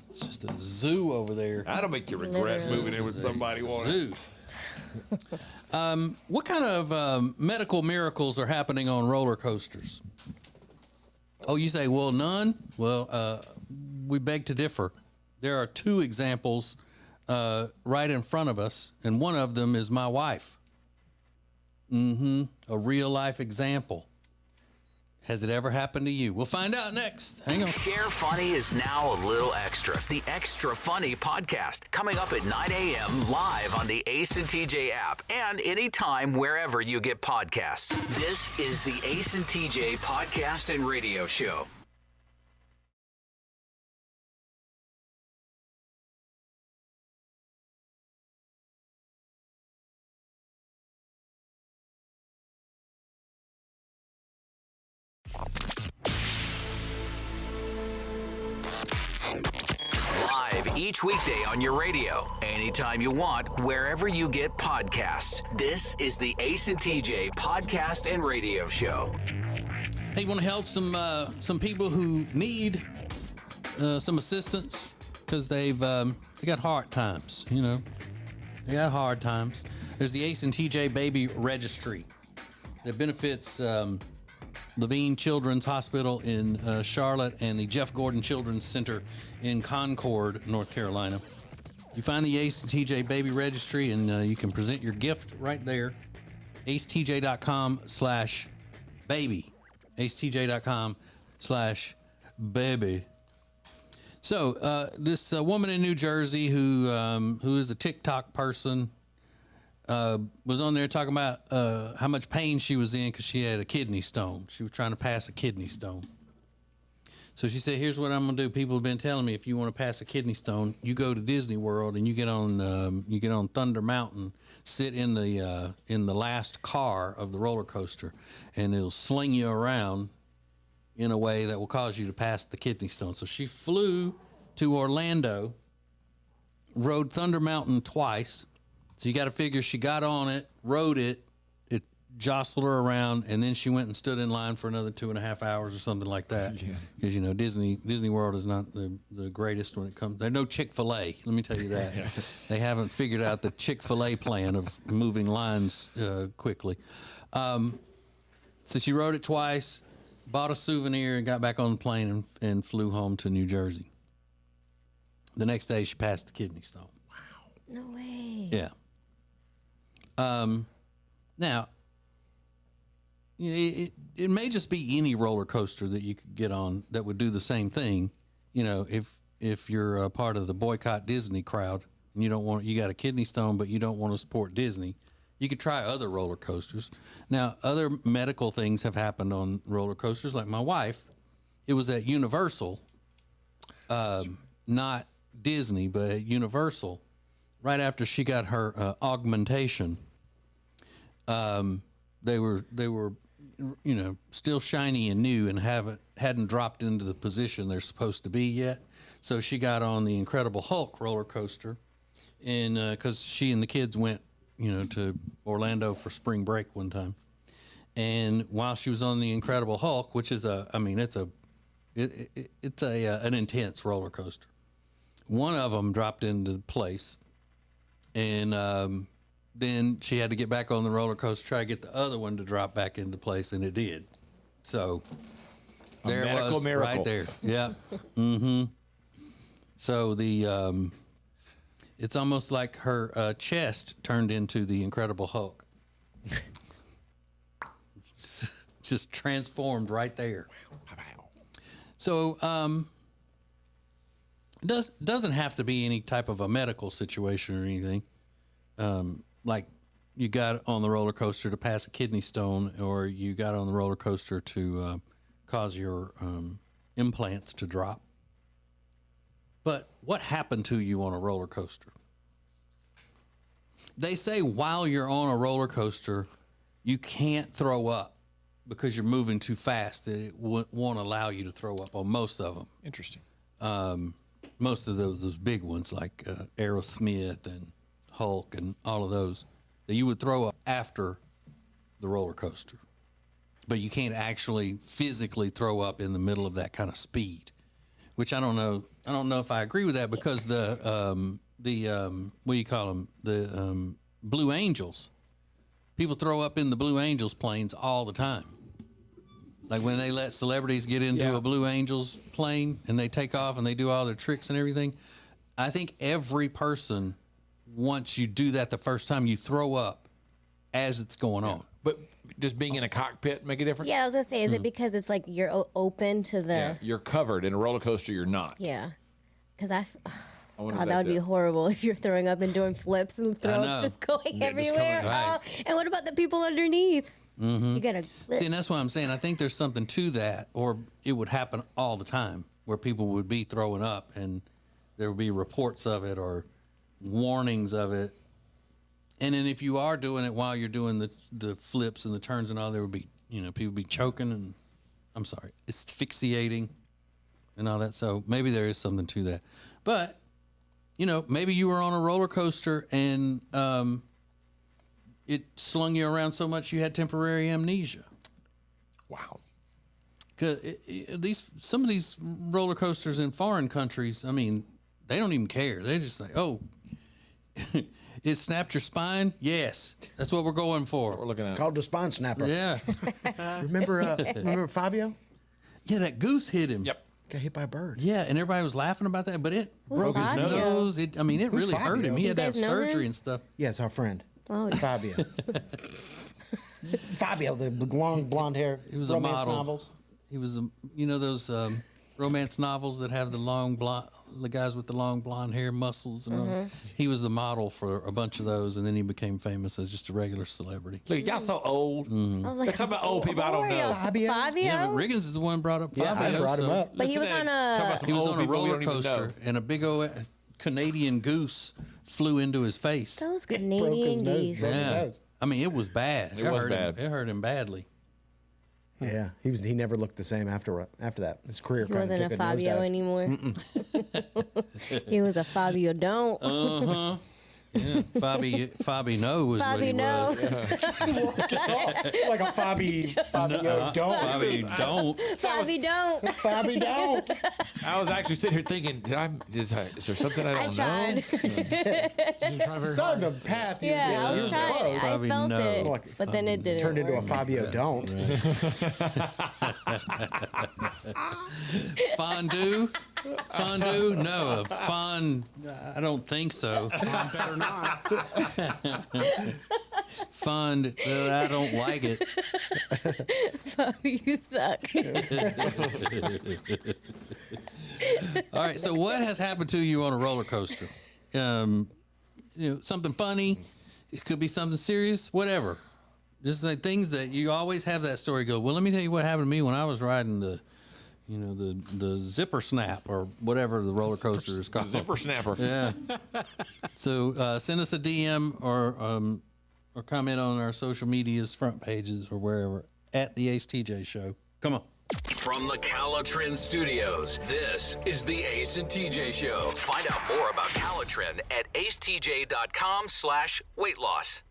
It's just a zoo over there. That'll make you regret moving in with somebody wanting. Zoo. What kind of medical miracles are happening on roller coasters? Oh, you say, well, none? Well, we beg to differ. There are two examples right in front of us, and one of them is my wife. A real life example. Has it ever happened to you? We'll find out next. Hang on. Share Funny is now a little extra. The Extra Funny podcast coming up at 9 a.m. live on the Ace and TJ app and anytime wherever you get podcasts. This is the Ace and TJ podcast and radio show. Live each weekday on your radio, anytime you want, wherever you get podcasts. This is the Ace and TJ podcast and radio show. Hey, you want to help some people who need some assistance because they got hard times, you know. They got hard times. There's the Ace and TJ Baby Registry that benefits Levine Children's Hospital in Charlotte and the Jeff Gordon Children's Center in Concord, North Carolina. You find the Ace and TJ Baby Registry and you can present your gift right there. acetj.com/baby. acetj.com/baby. So this woman in New Jersey who is a TikTok person was on there talking about how much pain she was in because she had a kidney stone. She was trying to pass a kidney stone. So she said, here's what I'm going to do. People have been telling me if you want to pass a kidney stone, you go to Disney World and you get on Thunder Mountain, sit in the last car of the roller coaster, and it'll sling you around in a way that will cause you to pass the kidney stone. So she flew to Orlando, rode Thunder Mountain twice. So you got to figure she got on it, rode it, it jostled her around, and then she went and stood in line for another 2.5 hours or something like that. Because, you know, Disney World is not the greatest when it comes. There's no Chick-fil-A, let me tell you that. They haven't figured out the Chick-fil-A plan of moving lines quickly. So she rode it twice, bought a souvenir, and got back on the plane and flew home to New Jersey. The next day, she passed the kidney stone. No way. Yeah. Now, you know, it may just be any roller coaster that you could get on that would do the same thing. You know, if you're a part of the boycott Disney crowd and you got a kidney stone, but you don't want to support Disney, you could try other roller coasters. Now, other medical things have happened on roller coasters. Like my wife, it was at Universal, not Disney, but at Universal. Right after she got her augmentation, they were, you know, still shiny and new and hadn't dropped into the position they're supposed to be yet. So she got on the Incredible Hulk roller coaster, and because she and the kids went, you know, to Orlando for spring break one time, and while she was on the Incredible Hulk, which is it's an intense roller coaster. One of them dropped into place. And then she had to get back on the roller coaster, try to get the other one to drop back into place, and it did. So there it was, miracle. Right there. Yeah. So the It's almost like her chest turned into the Incredible Hulk. Just transformed right there. So, doesn't have to be any type of a medical situation or anything. Like you got on the roller coaster to pass a kidney stone, or you got on the roller coaster to cause your implants to drop. But what happened to you on a roller coaster? They say while you're on a roller coaster, you can't throw up because you're moving too fast. That it won't allow you to throw up on most of them. Interesting. Most of those big ones like Aerosmith and Hulk and all of those, that you would throw up after the roller coaster. But you can't actually physically throw up in the middle of that kind of speed, which I don't know. I don't know if I agree with that because the what do you call them? The Blue Angels. People throw up in the Blue Angels planes all the time. Like when they let celebrities get into a Blue Angels plane and they take off and they do all their tricks and everything. I think every person, once you do that the first time, you throw up as it's going on. But just being in a cockpit make a difference? Yeah, I was gonna say, is it because it's like you're open to the? Yeah, you're covered. In a roller coaster, you're not. Yeah, because wonder if God, that would that's be it. horrible if you're throwing up and doing flips and throws know. just going Yeah, just everywhere. coming, right. And what about the people underneath? You gotta. See, and that's why I'm saying I think there's something to that, or it would happen all the time where people would be throwing up and there would be reports of it or warnings of it. And then if you are doing it while you're doing the flips and the turns and all, there would be, people be choking and, asphyxiating and all that. So maybe there is something to that. But, maybe you were on a roller coaster and it slung you around so much you had temporary amnesia. Wow. Because some of these roller coasters in foreign countries, I mean, they don't even care. They just say, oh, it snapped your spine? Yes. That's what we're going for. We're looking at Called the spine snapper. Yeah. Remember Fabio? Yeah, that goose hit him. Yep. Got hit by a bird. Yeah, and everybody was laughing about that, but it Who's broke his Fabio? nose. It really hurt him. He You had to have guys know surgery him? and stuff. Yes, our friend. Oh, Fabio. Fabio, the long blonde hair. He was romance a model. novels. He was those romance novels that have the guys with the long blonde hair, muscles, and all. He was the model for a bunch of those, and then he became famous as just a regular celebrity. Look, y'all so old. I was like, They're talking about old people I don't know. Fabio? Fabio? Yeah, Riggins is the one brought up Fabio. I brought him up. But he was on a. He was on a roller coaster, and a big old Canadian goose flew into his face. Those Broke his Canadian nose. geese. Broke his Yeah, nose. I mean it was bad. It was bad. It hurt him badly. Yeah, he never looked the same after that. His career He kind wasn't of a took Fabio nosedive. anymore. He was a Fabio don't. Yeah, Fabi No was what he Fabio no. was. Like a Fabio don't. Fabi don't. Fabio don't. Fabio don't. I was actually sitting here thinking, is there something I I don't tried. know? Saw the path. You Yeah, I you was were trying. close. I Fabio felt no. it, but then it didn't. Turned into a work. Fabio don't. Fondue? Fondue? No. I don't think so. Better not. Fond, I don't like it. Fabio, you suck. All right. So, what has happened to you on a roller coaster? Something funny. It could be something serious. Whatever. Just like things that you always have that story. Go. Well, let me tell you what happened to me when I was riding the zipper snap or whatever the roller coaster is called. Zipper snapper. Yeah. So send us a DM or comment on our social medias, front pages, or wherever at the Ace TJ Show. Come on. From the Calotrin Studios, this is the Ace and TJ Show. Find out more about Calotrin at acetj.com/weight loss.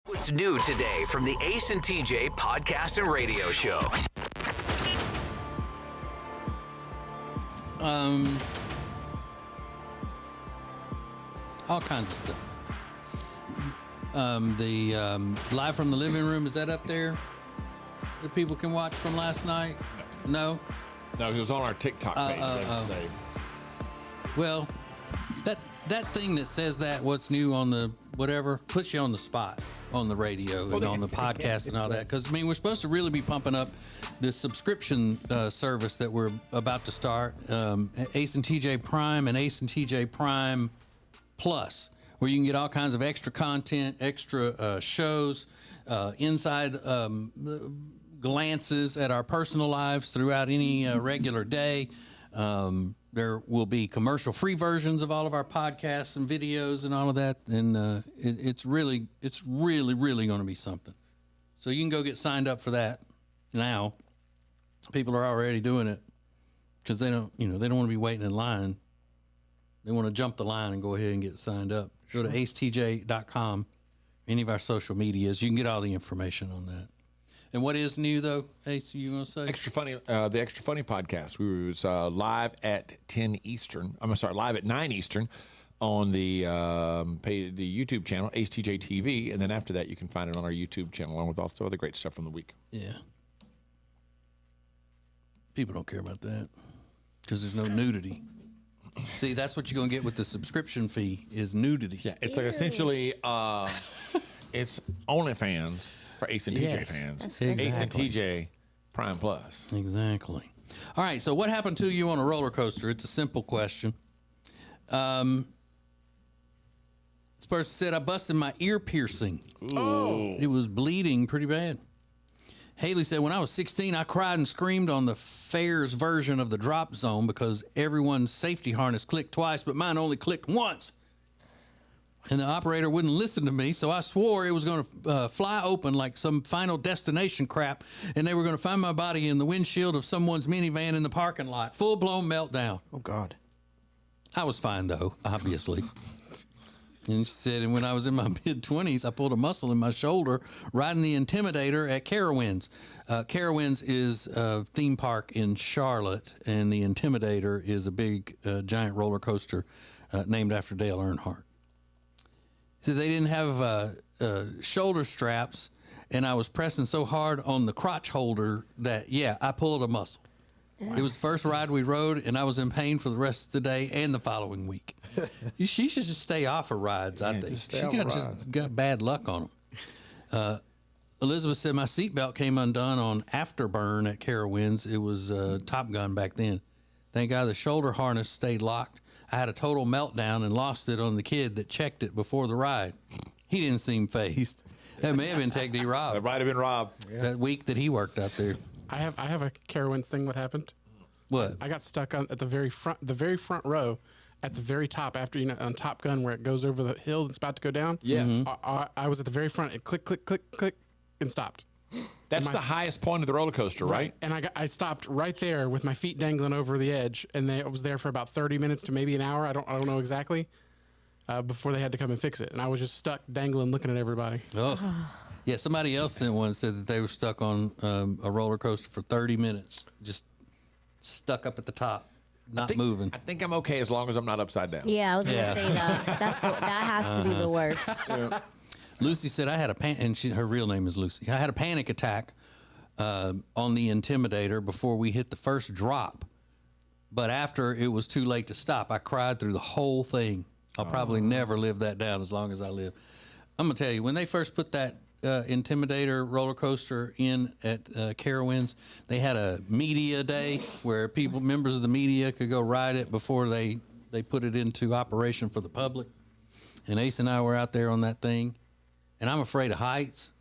What's new today from the Ace and TJ podcast and radio show? All kinds of stuff. The live from the living room, is that up there that people can watch from last night? No? No, it was on our TikTok page. Let's say. Well, that thing that says that, what's new on the whatever, puts you on the spot on the radio and on the podcast and all that. Because, I mean, we're supposed to really be pumping up this subscription service that we're about to start, Ace and TJ Prime and Ace and TJ Prime Plus, where you can get all kinds of extra content, extra shows, inside glances at our personal lives throughout any regular day. There will be commercial-free versions of all of our podcasts and videos and all of that, and it's really going to be something. So you can go get signed up for that now. People are already doing it because they don't want to be waiting in line. They want to jump the line and go ahead and get signed up. Go to acetj.com, any of our social medias. You can get all the information on that. And what is new, though, Ace, you want to say? Extra Funny, the Extra Funny podcast. We was live at 10 Eastern. Live at 9 Eastern on the YouTube channel, Ace TJ TV. And then after that, you can find it on our YouTube channel, along with also other great stuff from the week. Yeah. People don't care about that because there's no nudity. See, that's what you're going to get with the subscription fee is nudity. Yeah, it's like essentially, it's OnlyFans for Ace and TJ fans. Exactly. Ace and TJ Prime Plus. Exactly. All right, so what happened to you on a roller coaster? It's a simple question. This person said, I busted my ear piercing. Oh. It was bleeding pretty bad. Haley said, when I was 16, I cried and screamed on the fair's version of the drop zone because everyone's safety harness clicked twice, but mine only clicked once. And the operator wouldn't listen to me, so I swore it was going to fly open like some Final Destination crap, and they were going to find my body in the windshield of someone's minivan in the parking lot. Full-blown meltdown. Oh, God. I was fine, though, obviously. And she said, and when I was in my mid-20s, I pulled a muscle in my shoulder riding the Intimidator at Carowinds. Carowinds is a theme park in Charlotte, and the Intimidator is a big, giant roller coaster named after Dale Earnhardt. So they didn't have shoulder straps, and I was pressing so hard on the crotch holder that, I pulled a muscle. It was the first ride we rode, and I was in pain for the rest of the day and the following week. She should just stay off her rides, I think. She got bad luck on them. Elizabeth said, my seatbelt came undone on Afterburn at Carowinds. It was Top Gun back then. Thank God the shoulder harness stayed locked. I had a total meltdown and lost it on the kid that checked it before the ride. He didn't seem fazed. That may have been Tech D Rob. That might have been Rob. That week that he worked out there. I have a Carowinds thing. What happened? What? I got stuck at the very front row, at the very top after on Top Gun where it goes over the hill that's about to go down. Yes. I was at the very front. It click, click, click, click, and stopped. That's the highest point of the roller coaster, right? And I stopped right there with my feet dangling over the edge, and I was there for about 30 minutes to maybe an hour. I don't know exactly. Before they had to come and fix it, and I was just stuck dangling, looking at everybody. Oh, yeah. Somebody else sent one and said that they were stuck on a roller coaster for 30 minutes, just stuck up at the top, not moving. I think I'm okay as long as I'm not upside down. Yeah, I was gonna say that. That has to be the worst. Lucy said I had and her real name is Lucy. I had a panic attack on the Intimidator before we hit the first drop, but after it was too late to stop, I cried through the whole thing. I'll probably never live that down as long as I live. I'm gonna tell you, when they first put that Intimidator roller coaster in at Carowinds, they had a media day where members of the media could go ride it before they put it into operation for the public. And Ace and I were out there on that thing, and I'm afraid of heights.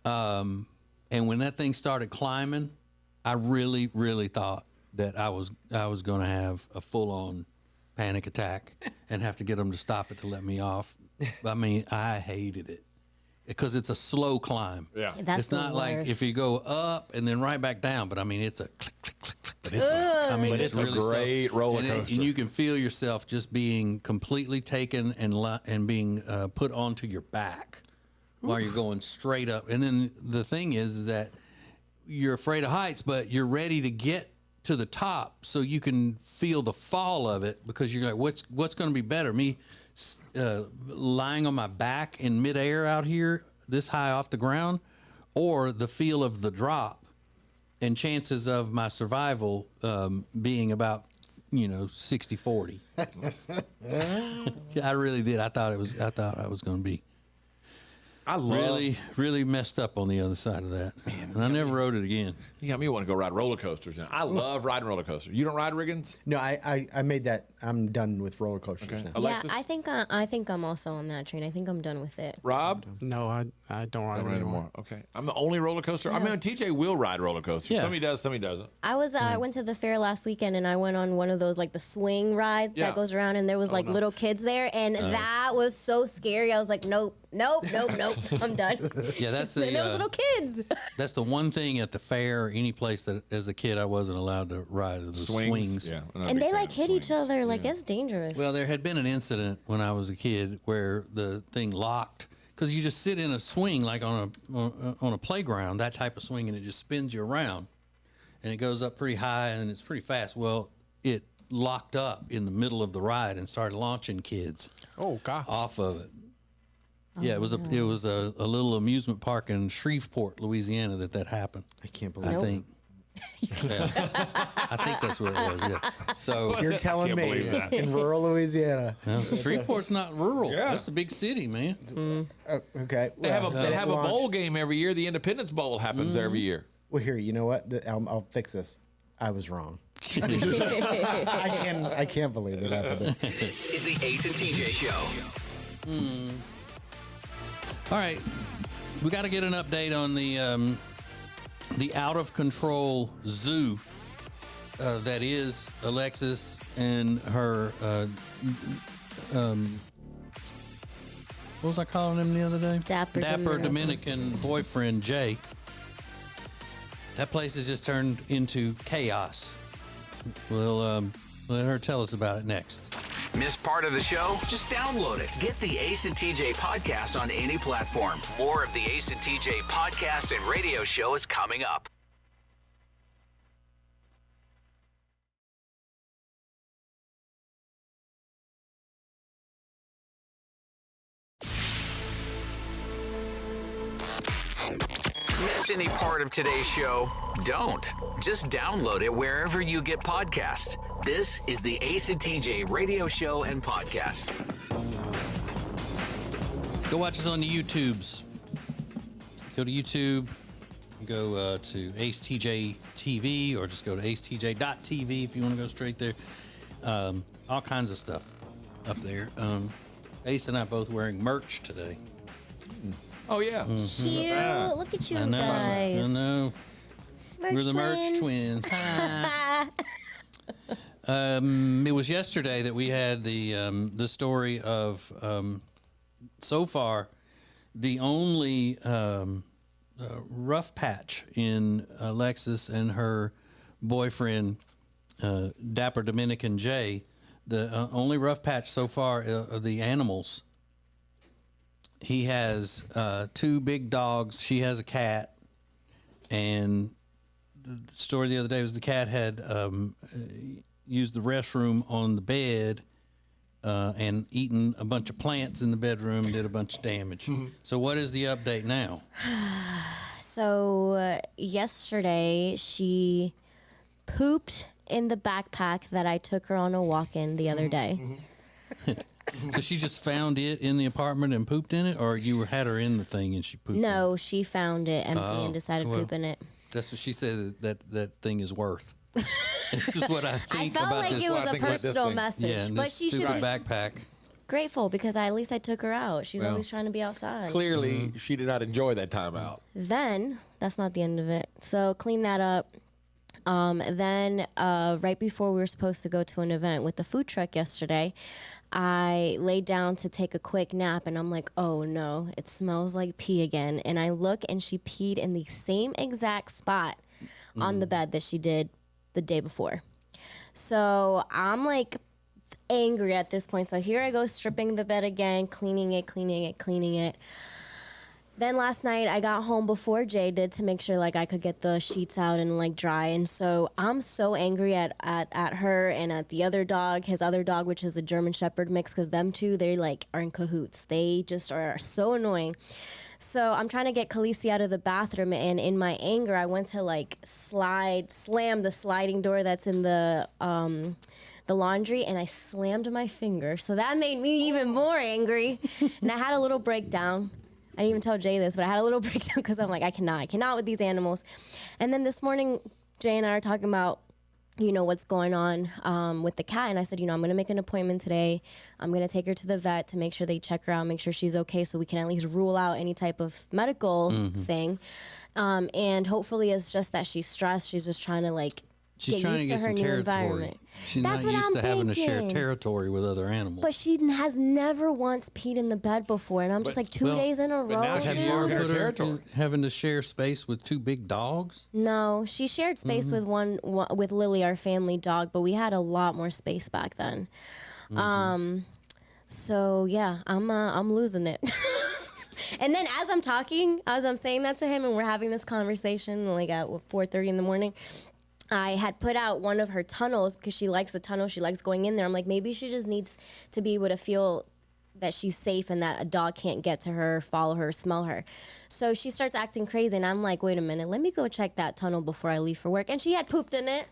And when that thing started climbing, I really, really thought that I was going to have a full-on panic attack and have to get them to stop it to let me off. I mean, I hated it because it's a slow climb. Yeah. It's not like if you go up and then right back down, but I mean, it's a click, click, click, click. But it's a great roller coaster. And you can feel yourself just being completely taken and being put onto your back while you're going straight up. And then the thing is that you're afraid of heights, but you're ready to get to the top so you can feel the fall of it, because you're like, what's going to be better, me lying on my back in midair out here this high off the ground, or the feel of the drop, and chances of my survival being about 60-40. I really did. I thought I was going to be really messed up on the other side of that. Man, and I never rode it again. You got me want to go ride roller coasters now. I love riding roller coasters. You don't ride Riggins? No, I made that. I'm done with roller coasters now. Yeah, I think I'm also on that train. I think I'm done with it. Rob? No, I don't ride anymore. Okay. I'm the only roller coaster. I mean, TJ will ride roller coasters. Yeah. Somebody does, somebody doesn't. I went to the fair last weekend, and I went on one of those, like the swing ride that goes around, and there was little kids there, and that was so scary. I was like, nope, I'm done. Yeah, that's the and there was little kids. That's the one thing at the fair, any place that as a kid I wasn't allowed to ride, the swings. Yeah, and they hit each other. Like, that's dangerous. Well, there had been an incident when I was a kid where the thing locked, because you just sit in a swing like on a playground, that type of swing, and it just spins you around, and it goes up pretty high and it's pretty fast. Well, it locked up in the middle of the ride and started launching kids. Oh God! Off of it. Yeah, it was a little amusement park in Shreveport, Louisiana that happened. I can't believe. I think. Yeah. I think that's what it was. Yeah. So you're telling me in rural Louisiana, Shreveport's not rural. Yeah. That's a big city, man. Okay, They have a bowl game every year. The Independence Bowl happens every year. Well, here, you know what? I'll fix this. I was wrong. I can't believe it happened. This is the Ace and TJ Show. All right, we got to get an update on the out of control zoo that is Alexis and her. What was I calling him the other day? Dapper Dominican boyfriend Jay. That place has just turned into chaos. We'll let her tell us about it next. Missed part of the show? Just download it. Get the Ace and TJ podcast on any platform. More of the Ace and TJ podcast and radio show is coming up. Miss any part of today's show? Don't. Just download it wherever you get podcasts. This is the Ace and TJ radio show and podcast. Go watch us on the YouTubes. Go to YouTube. Go to Ace TJ TV, or just go to acetj.tv if you want to go straight there. All kinds of stuff up there. Ace and I both wearing merch today. Oh, yeah. Cute. Look at you I know. guys. I know. We're the merch twins. It was yesterday that we had the story of so far the only rough patch in Alexis and her boyfriend Dapper Dominican Jay. The only rough patch so far are the animals. He has 2 big dogs. She has a cat. And the story the other day was the cat had used the restroom on the bed and eaten a bunch of plants in the bedroom, did a bunch of damage. So what is the update now? So yesterday she pooped in the backpack that I took her on a walk in the other day. So she just found it in the apartment and pooped in it, or you had her in the thing and she pooped? No, she found it empty and decided to poop in it. That's what she said that thing is worth. It's just what I think I felt about like this. it was a personal message, Yeah, and but this she should stupid be backpack. grateful because at least I took her out. She's Well, always trying to be outside. Clearly, she did not enjoy that time out. Then that's not the end of it. So clean that up. Then right before we were supposed to go to an event with the food truck yesterday, I laid down to take a quick nap, and I'm like, oh no, it smells like pee again. And I look, and she peed in the same exact spot on the bed that she did the day before. So I'm like angry at this point. So here I go stripping the bed again, cleaning it. Then last night I got home before Jay did to make sure like I could get the sheets out and like dry. And so I'm so angry at her and at the other dog, his other dog, which is a German Shepherd mix, because them two, they like are in cahoots. They just are so annoying. So I'm trying to get Khaleesi out of the bathroom, and in my anger, I went to like slam the sliding door that's in the laundry, and I slammed my finger. So that made me even more angry. And I had a little breakdown. I didn't even tell Jay this, but I had a little breakdown because I'm like, I cannot with these animals. And then this morning, Jay and I are talking about, what's going on with the cat. And I said, I'm going to make an appointment today. I'm going to take her to the vet to make sure they check her out, make sure she's okay, so we can at least rule out any type of medical thing. And hopefully it's just that she's stressed. She's just trying to She's trying to get some territory. She's not used to having to share territory with other animals. But she has never once peed in the bed before, and I'm just like 2 days in a row. Now she's marking her territory. Having to share space with two big dogs? No, she shared space with with Lily, our family dog, but we had a lot more space back then. So yeah, I'm losing it. And then as I'm saying that to him, and we're having this conversation like at 4:30 in the morning, I had put out one of her tunnels because she likes the tunnel. She likes going in there. I'm like, maybe she just needs to be able to feel that she's safe and that a dog can't get to her, follow her, smell her. So she starts acting crazy, and I'm like, wait a minute, let me go check that tunnel before I leave for work. And she had pooped in it.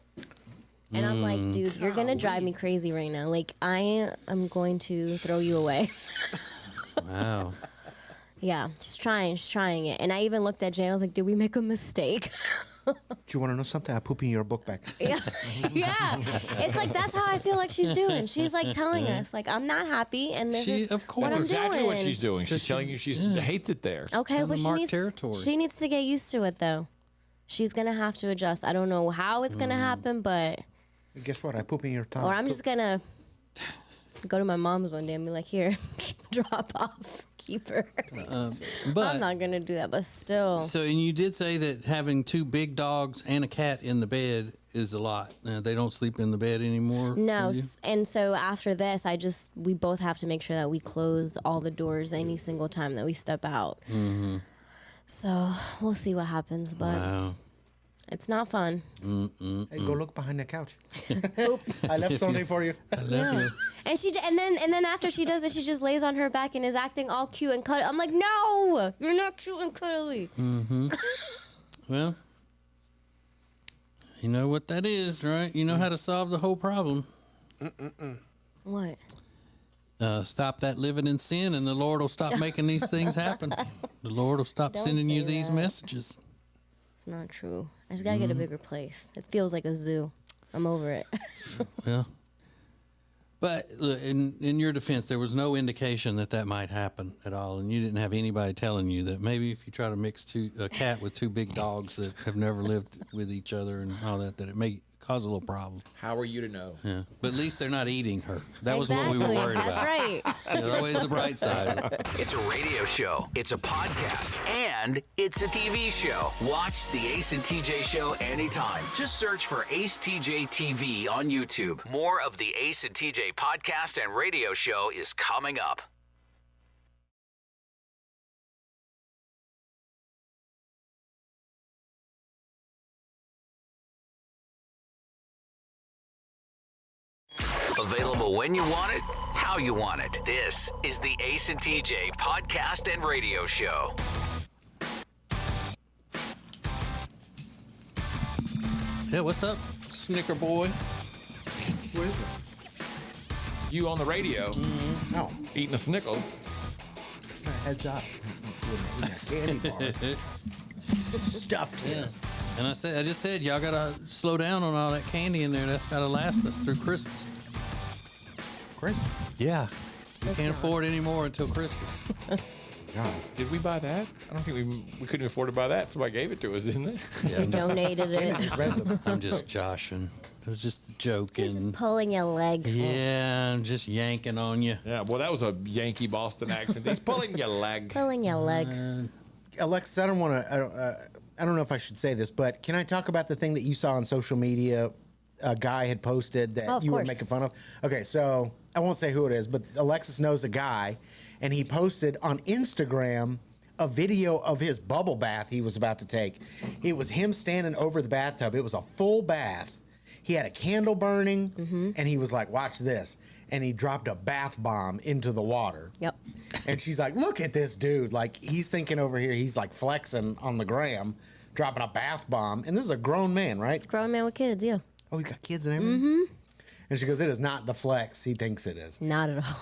And I'm like, dude, you're going to drive me crazy right now. Like, I am going to throw you away. Wow. Yeah, she's trying it. And I even looked at Jay and I was like, did we make a mistake? Do you want to know something? I poop in your book bag. Yeah. It's like that's how I feel like she's doing. She's like telling us like I'm not happy, and this is what I'm exactly doing. what she's doing. She's telling you she hates it there. Okay, but she needs to get used to it though. She's gonna have to adjust. I don't know how it's gonna happen, but guess what? I poop in your tongue. or I'm just gonna go to my mom's one day and be like, here, drop off. Keep her. But I'm not gonna do that, but still. So, and you did say that having two big dogs and a cat in the bed is a lot. They don't sleep in the bed anymore. No, and so after this, we both have to make sure that we close all the doors any single time that we step out. Mm-hmm. So we'll see what happens, but it's not fun. Hey, go look behind the couch. I left something for you. I love you. And then after she does it, she just lays on her back and is acting all cute and cuddly. I'm like, no, you're not cute and cuddly. Mm-hmm. Well, you know what that is, right? You know how to solve the whole problem. What? Stop that living in sin, and the Lord will stop making these things happen. The Lord will stop Don't sending you say these that. messages. It's not true. I just gotta get a bigger place. It feels like a zoo. I'm over it. Yeah. But look, in your defense, there was no indication that might happen at all, and you didn't have anybody telling you that maybe if you try to mix a cat with two big dogs that have never lived with each other and all that it may cause a little problem. How are you to know? Yeah. But at least they're not eating her. That was what we were worried about. That's right. There's always the bright side. It's a radio show, it's a podcast, and it's a TV show. Watch the Ace and TJ show anytime. Just search for Ace TJ TV on YouTube. More of the Ace and TJ podcast and radio show is coming up. Available when you want it, how you want it. This is the Ace and TJ podcast and radio show. Yeah, what's up, Snicker boy? What is this? You on the radio, No, eating a Snickles. heads up. Eating a candy bar. Stuffed here. And I just said, y'all gotta slow down on all that candy in there. That's gotta last us through Christmas. Christmas. Yeah. We It's can't not. afford any more until Christmas. God. Did we buy that? I don't think we couldn't afford to buy that. Somebody gave it to us, didn't they? You donated it. I'm just joshing. It was just a joke. He's just pulling your leg. Yeah, I'm just yanking on you. Yeah, well, that was a Yankee Boston accent. He's pulling your leg. Pulling your leg. Alexis, I don't want to. I don't know if I should say this, but can I talk about the thing that you saw on social media? A guy had posted that of you were course. making fun of. Okay, so I won't say who it is, but Alexis knows a guy, and he posted on Instagram a video of his bubble bath he was about to take. It was him standing over the bathtub. It was a full bath. He had a candle burning, and he was like, watch this. And he dropped a bath bomb into the water. Yep. And she's like, look at this dude. Like, he's thinking over here, he's like flexing on the gram, dropping a bath bomb. And this is a grown man, right? Grown man with kids, yeah. Oh, he's got kids and everything? And she goes, it is not the flex he thinks it is. Not at all.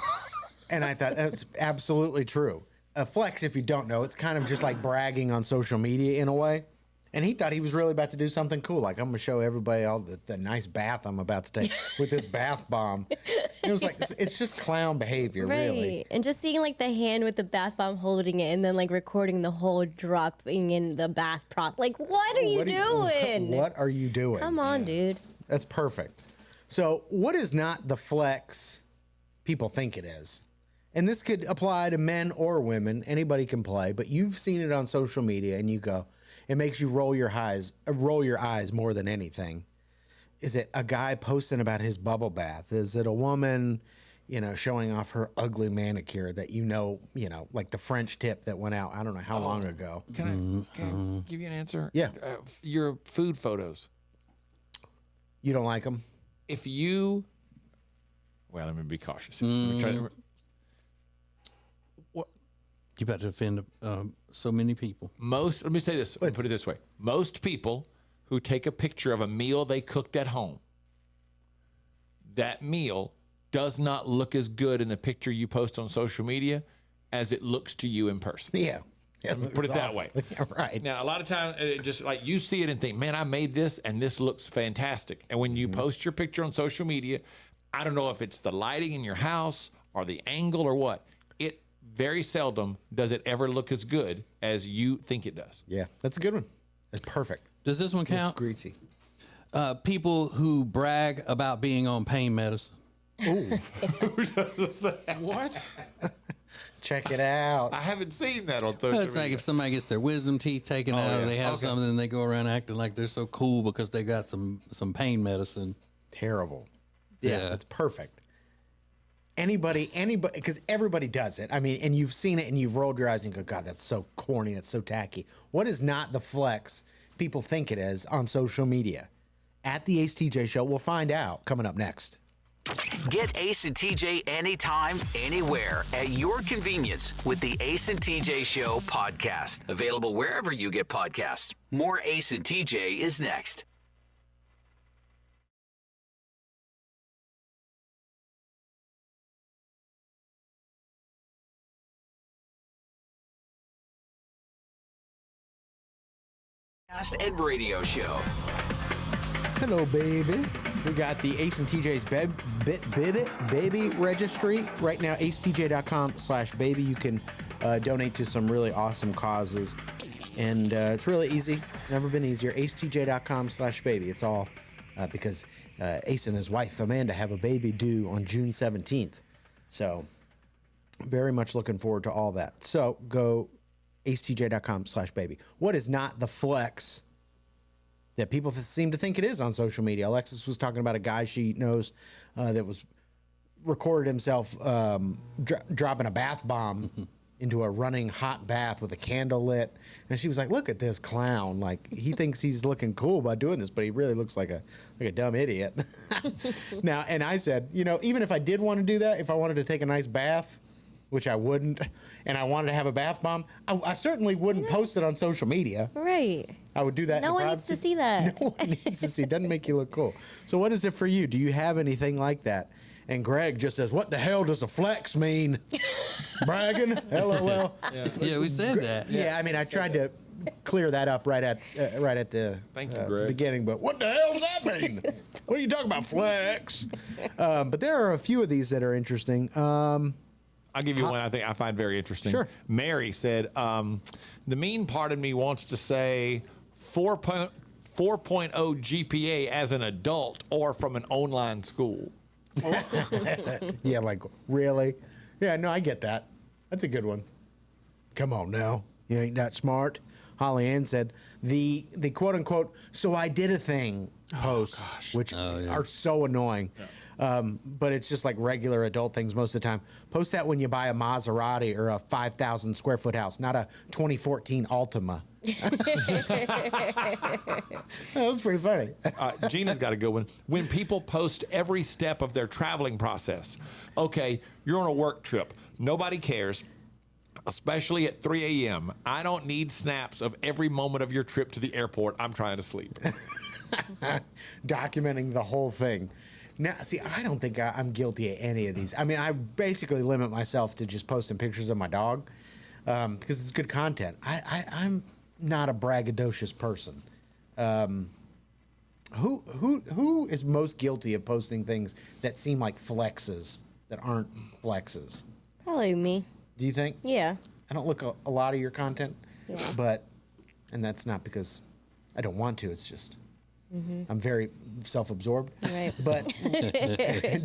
And I thought that's absolutely true. A flex, if you don't know, it's kind of just like bragging on social media in a way. And he thought he was really about to do something cool. Like, I'm going to show everybody all the nice bath I'm about to take with this bath bomb. It was like, it's just clown behavior, really. And just seeing like the hand with the bath bomb holding it and then like recording the whole dropping in the bath process. Like, what are you doing? What are you doing? Come on, dude. That's perfect. So, what is not the flex people think it is? And this could apply to men or women. Anybody can play, but you've seen it on social media and you go, it makes you roll your eyes more than anything. Is it a guy posting about his bubble bath? Is it a woman, showing off her ugly manicure that like the French tip that went out, I don't know how long ago. Can I give you an answer? Yeah. Your food photos. You don't like them? If you, let me be cautious. Let me try to, You're about to offend so many people. let me say this, put it this way. Most people who take a picture of a meal they cooked at home, that meal does not look as good in the picture you post on social media as it looks to you in person. Yeah. Put it that way. Yeah, right. Now, a lot of times, it just like you see it and think, man, I made this and this looks fantastic. And when you post your picture on social media, I don't know if it's the lighting in your house or the angle or what. It very seldom does it ever look as good as you think it does. Yeah, that's a good one. That's perfect. Does this one count? It's greasy. People who brag about being on pain medicine. Ooh. Who does that? What? Check it out. I haven't seen that on social Well, it's like media. if somebody gets their wisdom teeth taken out, or they have something, and they go around acting like they're so cool because they got some pain medicine. Terrible. Yeah, it's perfect. Anybody, because everybody does it. I mean, and you've seen it and you've rolled your eyes and you go, God, that's so corny. That's so tacky. What is not the flex people think it is on social media? At the Ace TJ Show, we'll find out coming up next. Get Ace and TJ anytime, anywhere, at your convenience with the Ace and TJ Show podcast. Available wherever you get podcasts. More Ace and TJ is next. And radio show. Hello, baby. We got the Ace and TJ's baby registry right now. acetj.com/baby. You can donate to some really awesome causes, and it's really easy. Never been easier. acetj.com/baby. It's all because Ace and his wife Amanda have a baby due on June 17th. So very much looking forward to all that. So go acetj.com/baby. What is not the flex that people seem to think it is on social media? Alexis was talking about a guy she knows that was recorded himself dropping a bath bomb into a running hot bath with a candle lit. And she was like, look at this clown. Like, he thinks he's looking cool by doing this, but he really looks like a dumb idiot. Now, and I said, even if I did want to do that, if I wanted to take a nice bath, which I wouldn't, and I wanted to have a bath bomb, I certainly wouldn't post it on social media. Right. I would do that. No one needs to see that. No one needs to see. It doesn't make you look cool. So what is it for you? Do you have anything like that? And Greg just says, what the hell does a flex mean? Bragging? LOL. Yeah, we said that. Yeah, I mean, I tried to clear that up right at the Thank you, Greg. beginning, but what the hell does that mean? What are you talking about, flex? But there are a few of these that are interesting. I'll give you one I think I find very interesting. Sure. Mary said, the mean part of me wants to say 4.0 GPA as an adult or from an online school. Yeah, like, really? Yeah, no, I get that. That's a good one. Come on now. You ain't that smart. Holly Ann said the quote unquote, so I did a thing posts, which are so annoying. But it's just like regular adult things most of the time. Post that when you buy a Maserati or a 5,000 square foot house, not a 2014 Altima. That was pretty funny. Gina's got a good one. When people post every step of their traveling process. Okay, you're on a work trip. Nobody cares, especially at 3 a.m. I don't need snaps of every moment of your trip to the airport. I'm trying to sleep. Documenting the whole thing. Now, see, I don't think I'm guilty of any of these. I mean, I basically limit myself to just posting pictures of my dog because it's good content. I'm not a braggadocious person. Who is most guilty of posting things that seem like flexes that aren't flexes? Probably me. Do you think? Yeah. I don't look a lot of your content, Yeah. and that's not because I don't want to. It's just I'm very self-absorbed. Right. But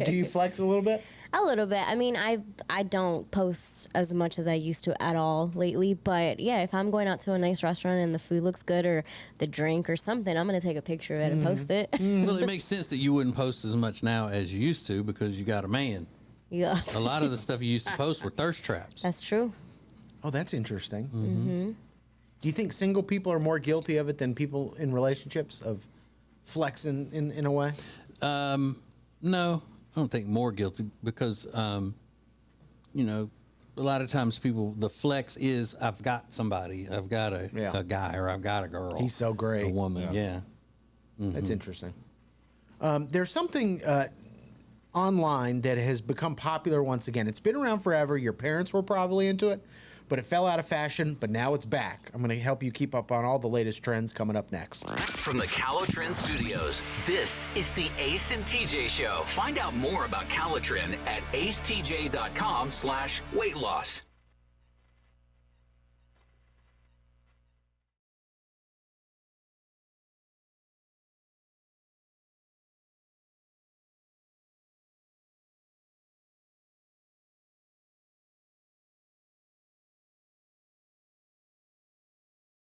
do you flex a little bit? A little bit. I mean, I don't post as much as I used to at all lately. But yeah, if I'm going out to a nice restaurant and the food looks good or the drink or something, I'm gonna take a picture of it and post it. Well, it makes sense that you wouldn't post as much now as you used to because you got a man. Yeah. A lot of the stuff you used to post were thirst traps. That's true. Oh, that's interesting. Mm-hmm. Do you think single people are more guilty of it than people in relationships of flexing in a way? No, I don't think more guilty because, you know, a lot of times the flex is I've got somebody, I've got a guy or I've got a girl. He's so great. A woman, yeah. That's interesting. There's something online that has become popular once again. It's been around forever. Your parents were probably into it, but it fell out of fashion, but now it's back. I'm going to help you keep up on all the latest trends coming up next. From the Calitrin Studios, this is the Ace and TJ Show. Find out more about Calitrin at acetj.com/weight loss.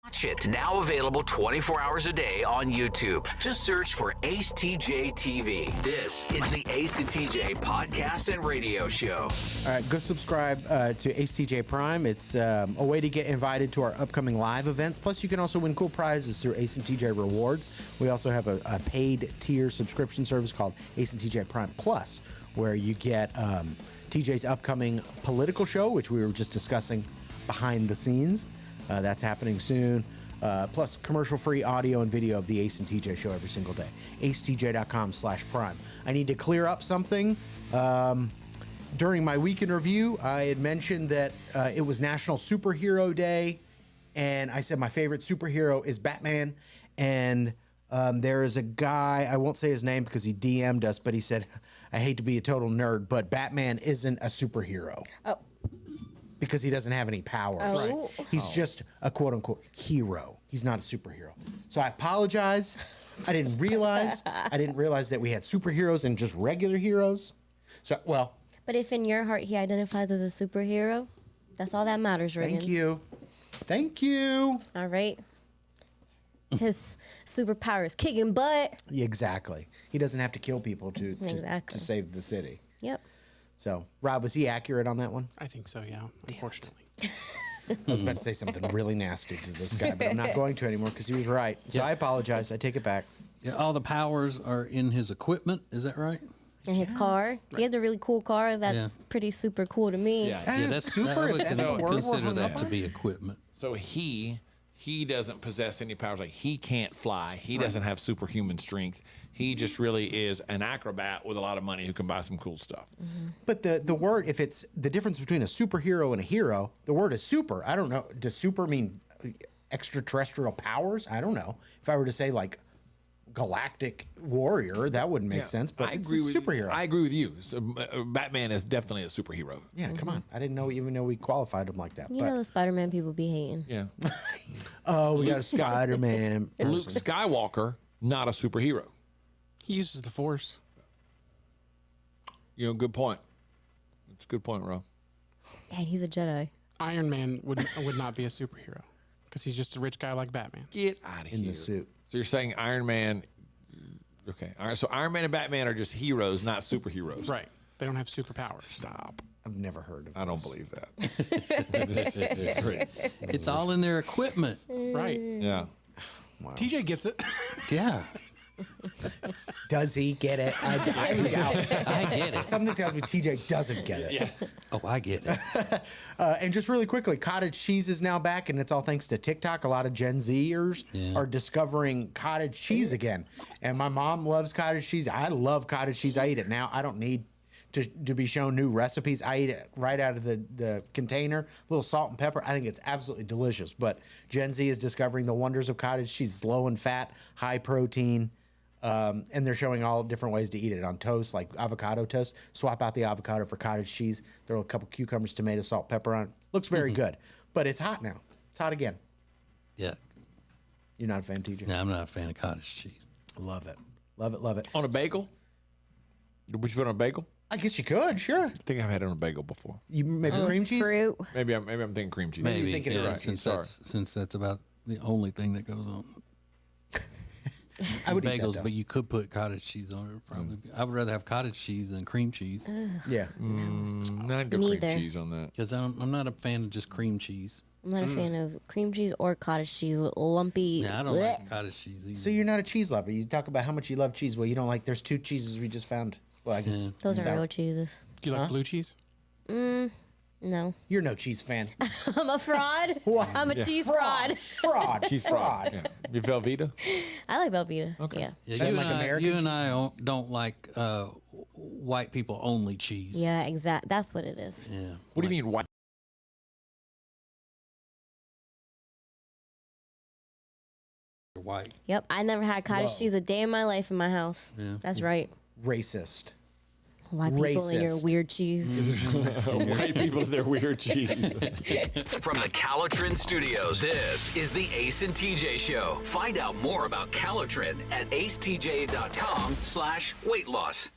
Watch it now available 24 hours a day on YouTube. Just search for Ace TJ TV. This is the Ace and TJ podcast and radio show. All right, go subscribe to AceTJ Prime. It's a way to get invited to our upcoming live events. Plus, you can also win cool prizes through Ace and TJ Rewards. We also have a paid tier subscription service called Ace and TJ Prime Plus, where you get TJ's upcoming political show, which we were just discussing behind the scenes. That's happening soon. Plus commercial-free audio and video of the Ace and TJ show every single day. acetj.com/prime. I need to clear up something. During my weekend review, I had mentioned that it was National Superhero Day, and I said my favorite superhero is Batman. And there is a guy, I won't say his name because he DM'd us, but he said, I hate to be a total nerd, but Batman isn't a superhero. Oh. Because he doesn't have any powers. Oh. Right. He's just a quote-unquote hero. He's not a superhero. So I apologize. I didn't realize that we had superheroes and just regular heroes. So, well. But if in your heart he identifies as a superhero, that's all that matters, Riggins. Thank you. Thank you. All right. His superpower is kicking butt. Exactly. He doesn't have to kill people to save the city. Yep. So, Rob, was he accurate on that one? I think so, yeah, unfortunately. I was about to say something really nasty to this guy, but I'm not going to anymore because he was right. So I apologize. I take it back. Yeah, all the powers are in his equipment. Is that right? And his car. He has a really cool car that's pretty super cool to me. Yeah, that's super. I would consider that to be equipment. So he doesn't possess any powers. Like, he can't fly. He doesn't have superhuman strength. He just really is an acrobat with a lot of money who can buy some cool stuff. Mm-hmm. But the word, if it's the difference between a superhero and a hero, the word is super. I don't know. Does super mean extraterrestrial powers? I don't know. If I were to say like galactic warrior, that wouldn't make sense. But I it's agree a with superhero. I agree with you. So, Batman is definitely a superhero. Yeah, come on. I didn't even know we qualified him like that. You know the Spider-Man people be hating. Yeah. Oh, we got a Spider-Man. Luke Skywalker, not a superhero. He uses the Force. You know, good point. That's a good point, Ro. And he's a Jedi. Iron Man would not be a superhero because he's just a rich guy like Batman. Get out of here. In the suit. So you're saying Iron Man Okay. All right. So Iron Man and Batman are just heroes, not superheroes. Right. They don't have superpowers. Stop. I've never heard of I don't this. believe that. This is great. It's all in their equipment. Right. Yeah. Wow. TJ gets it. Yeah. Does he get it? I doubt it. I get it. Something tells me TJ doesn't get it. Yeah. Oh, I get it. And just really quickly, cottage cheese is now back, and it's all thanks to TikTok. A lot of Gen Zers are discovering cottage cheese again. And my mom loves cottage cheese. I love cottage cheese. I eat it now. I don't need to be shown new recipes. I eat it right out of the container, a little salt and pepper. I think it's absolutely delicious. But Gen Z is discovering the wonders of cottage cheese. It's low in fat, high protein. And they're showing all different ways to eat it on toast, like avocado toast. Swap out the avocado for cottage cheese. Throw a couple cucumbers, tomatoes, salt, pepper on it. Looks very good. But it's hot now. It's hot again. Yeah. You're not a fan, TJ? No, I'm not a fan of cottage cheese. Love it. Love it. Love it. On a bagel? Would you put it on a bagel? I guess you could, sure. I think I've had it on a bagel before. You maybe cream cheese? Fruit. Maybe I'm thinking cream cheese. Maybe. you're thinking it Yeah, right. since that's about the only thing that goes on. I would eat Bagels, that, but you could put cottage cheese on it. Probably. I would rather have cottage cheese than cream cheese yeah. Not go cream Neither. cheese on that. because I'm not a fan of just cream cheese. I'm not a fan of cream cheese or cottage cheese. Lumpy. Yeah, I don't blech. like cottage cheese either. So you're not a cheese lover. You talk about how much you love cheese. Well, you don't like. There's 2 cheeses we just found. Well, I guess Those sour. aren't real cheeses. Do you like blue cheese? No. You're no cheese fan. I'm a fraud. I'm a cheese fraud. Fraud. Cheese fraud. Yeah. You Velveeta? I like Velveeta. Okay. Yeah. Yeah, Sound you, like and American you and I don't like white people only cheese. Yeah, exact. That's what it is. Yeah. What do you mean white? White. Yep. I never had cottage cheese a day in my life in my house. Yeah. That's right. Racist. White people and your Racist. weird cheese. White people and their weird cheese. From the Calotrin Studios, this is the Ace and TJ Show. Find out more about Calotrin at acetj.com/weight loss.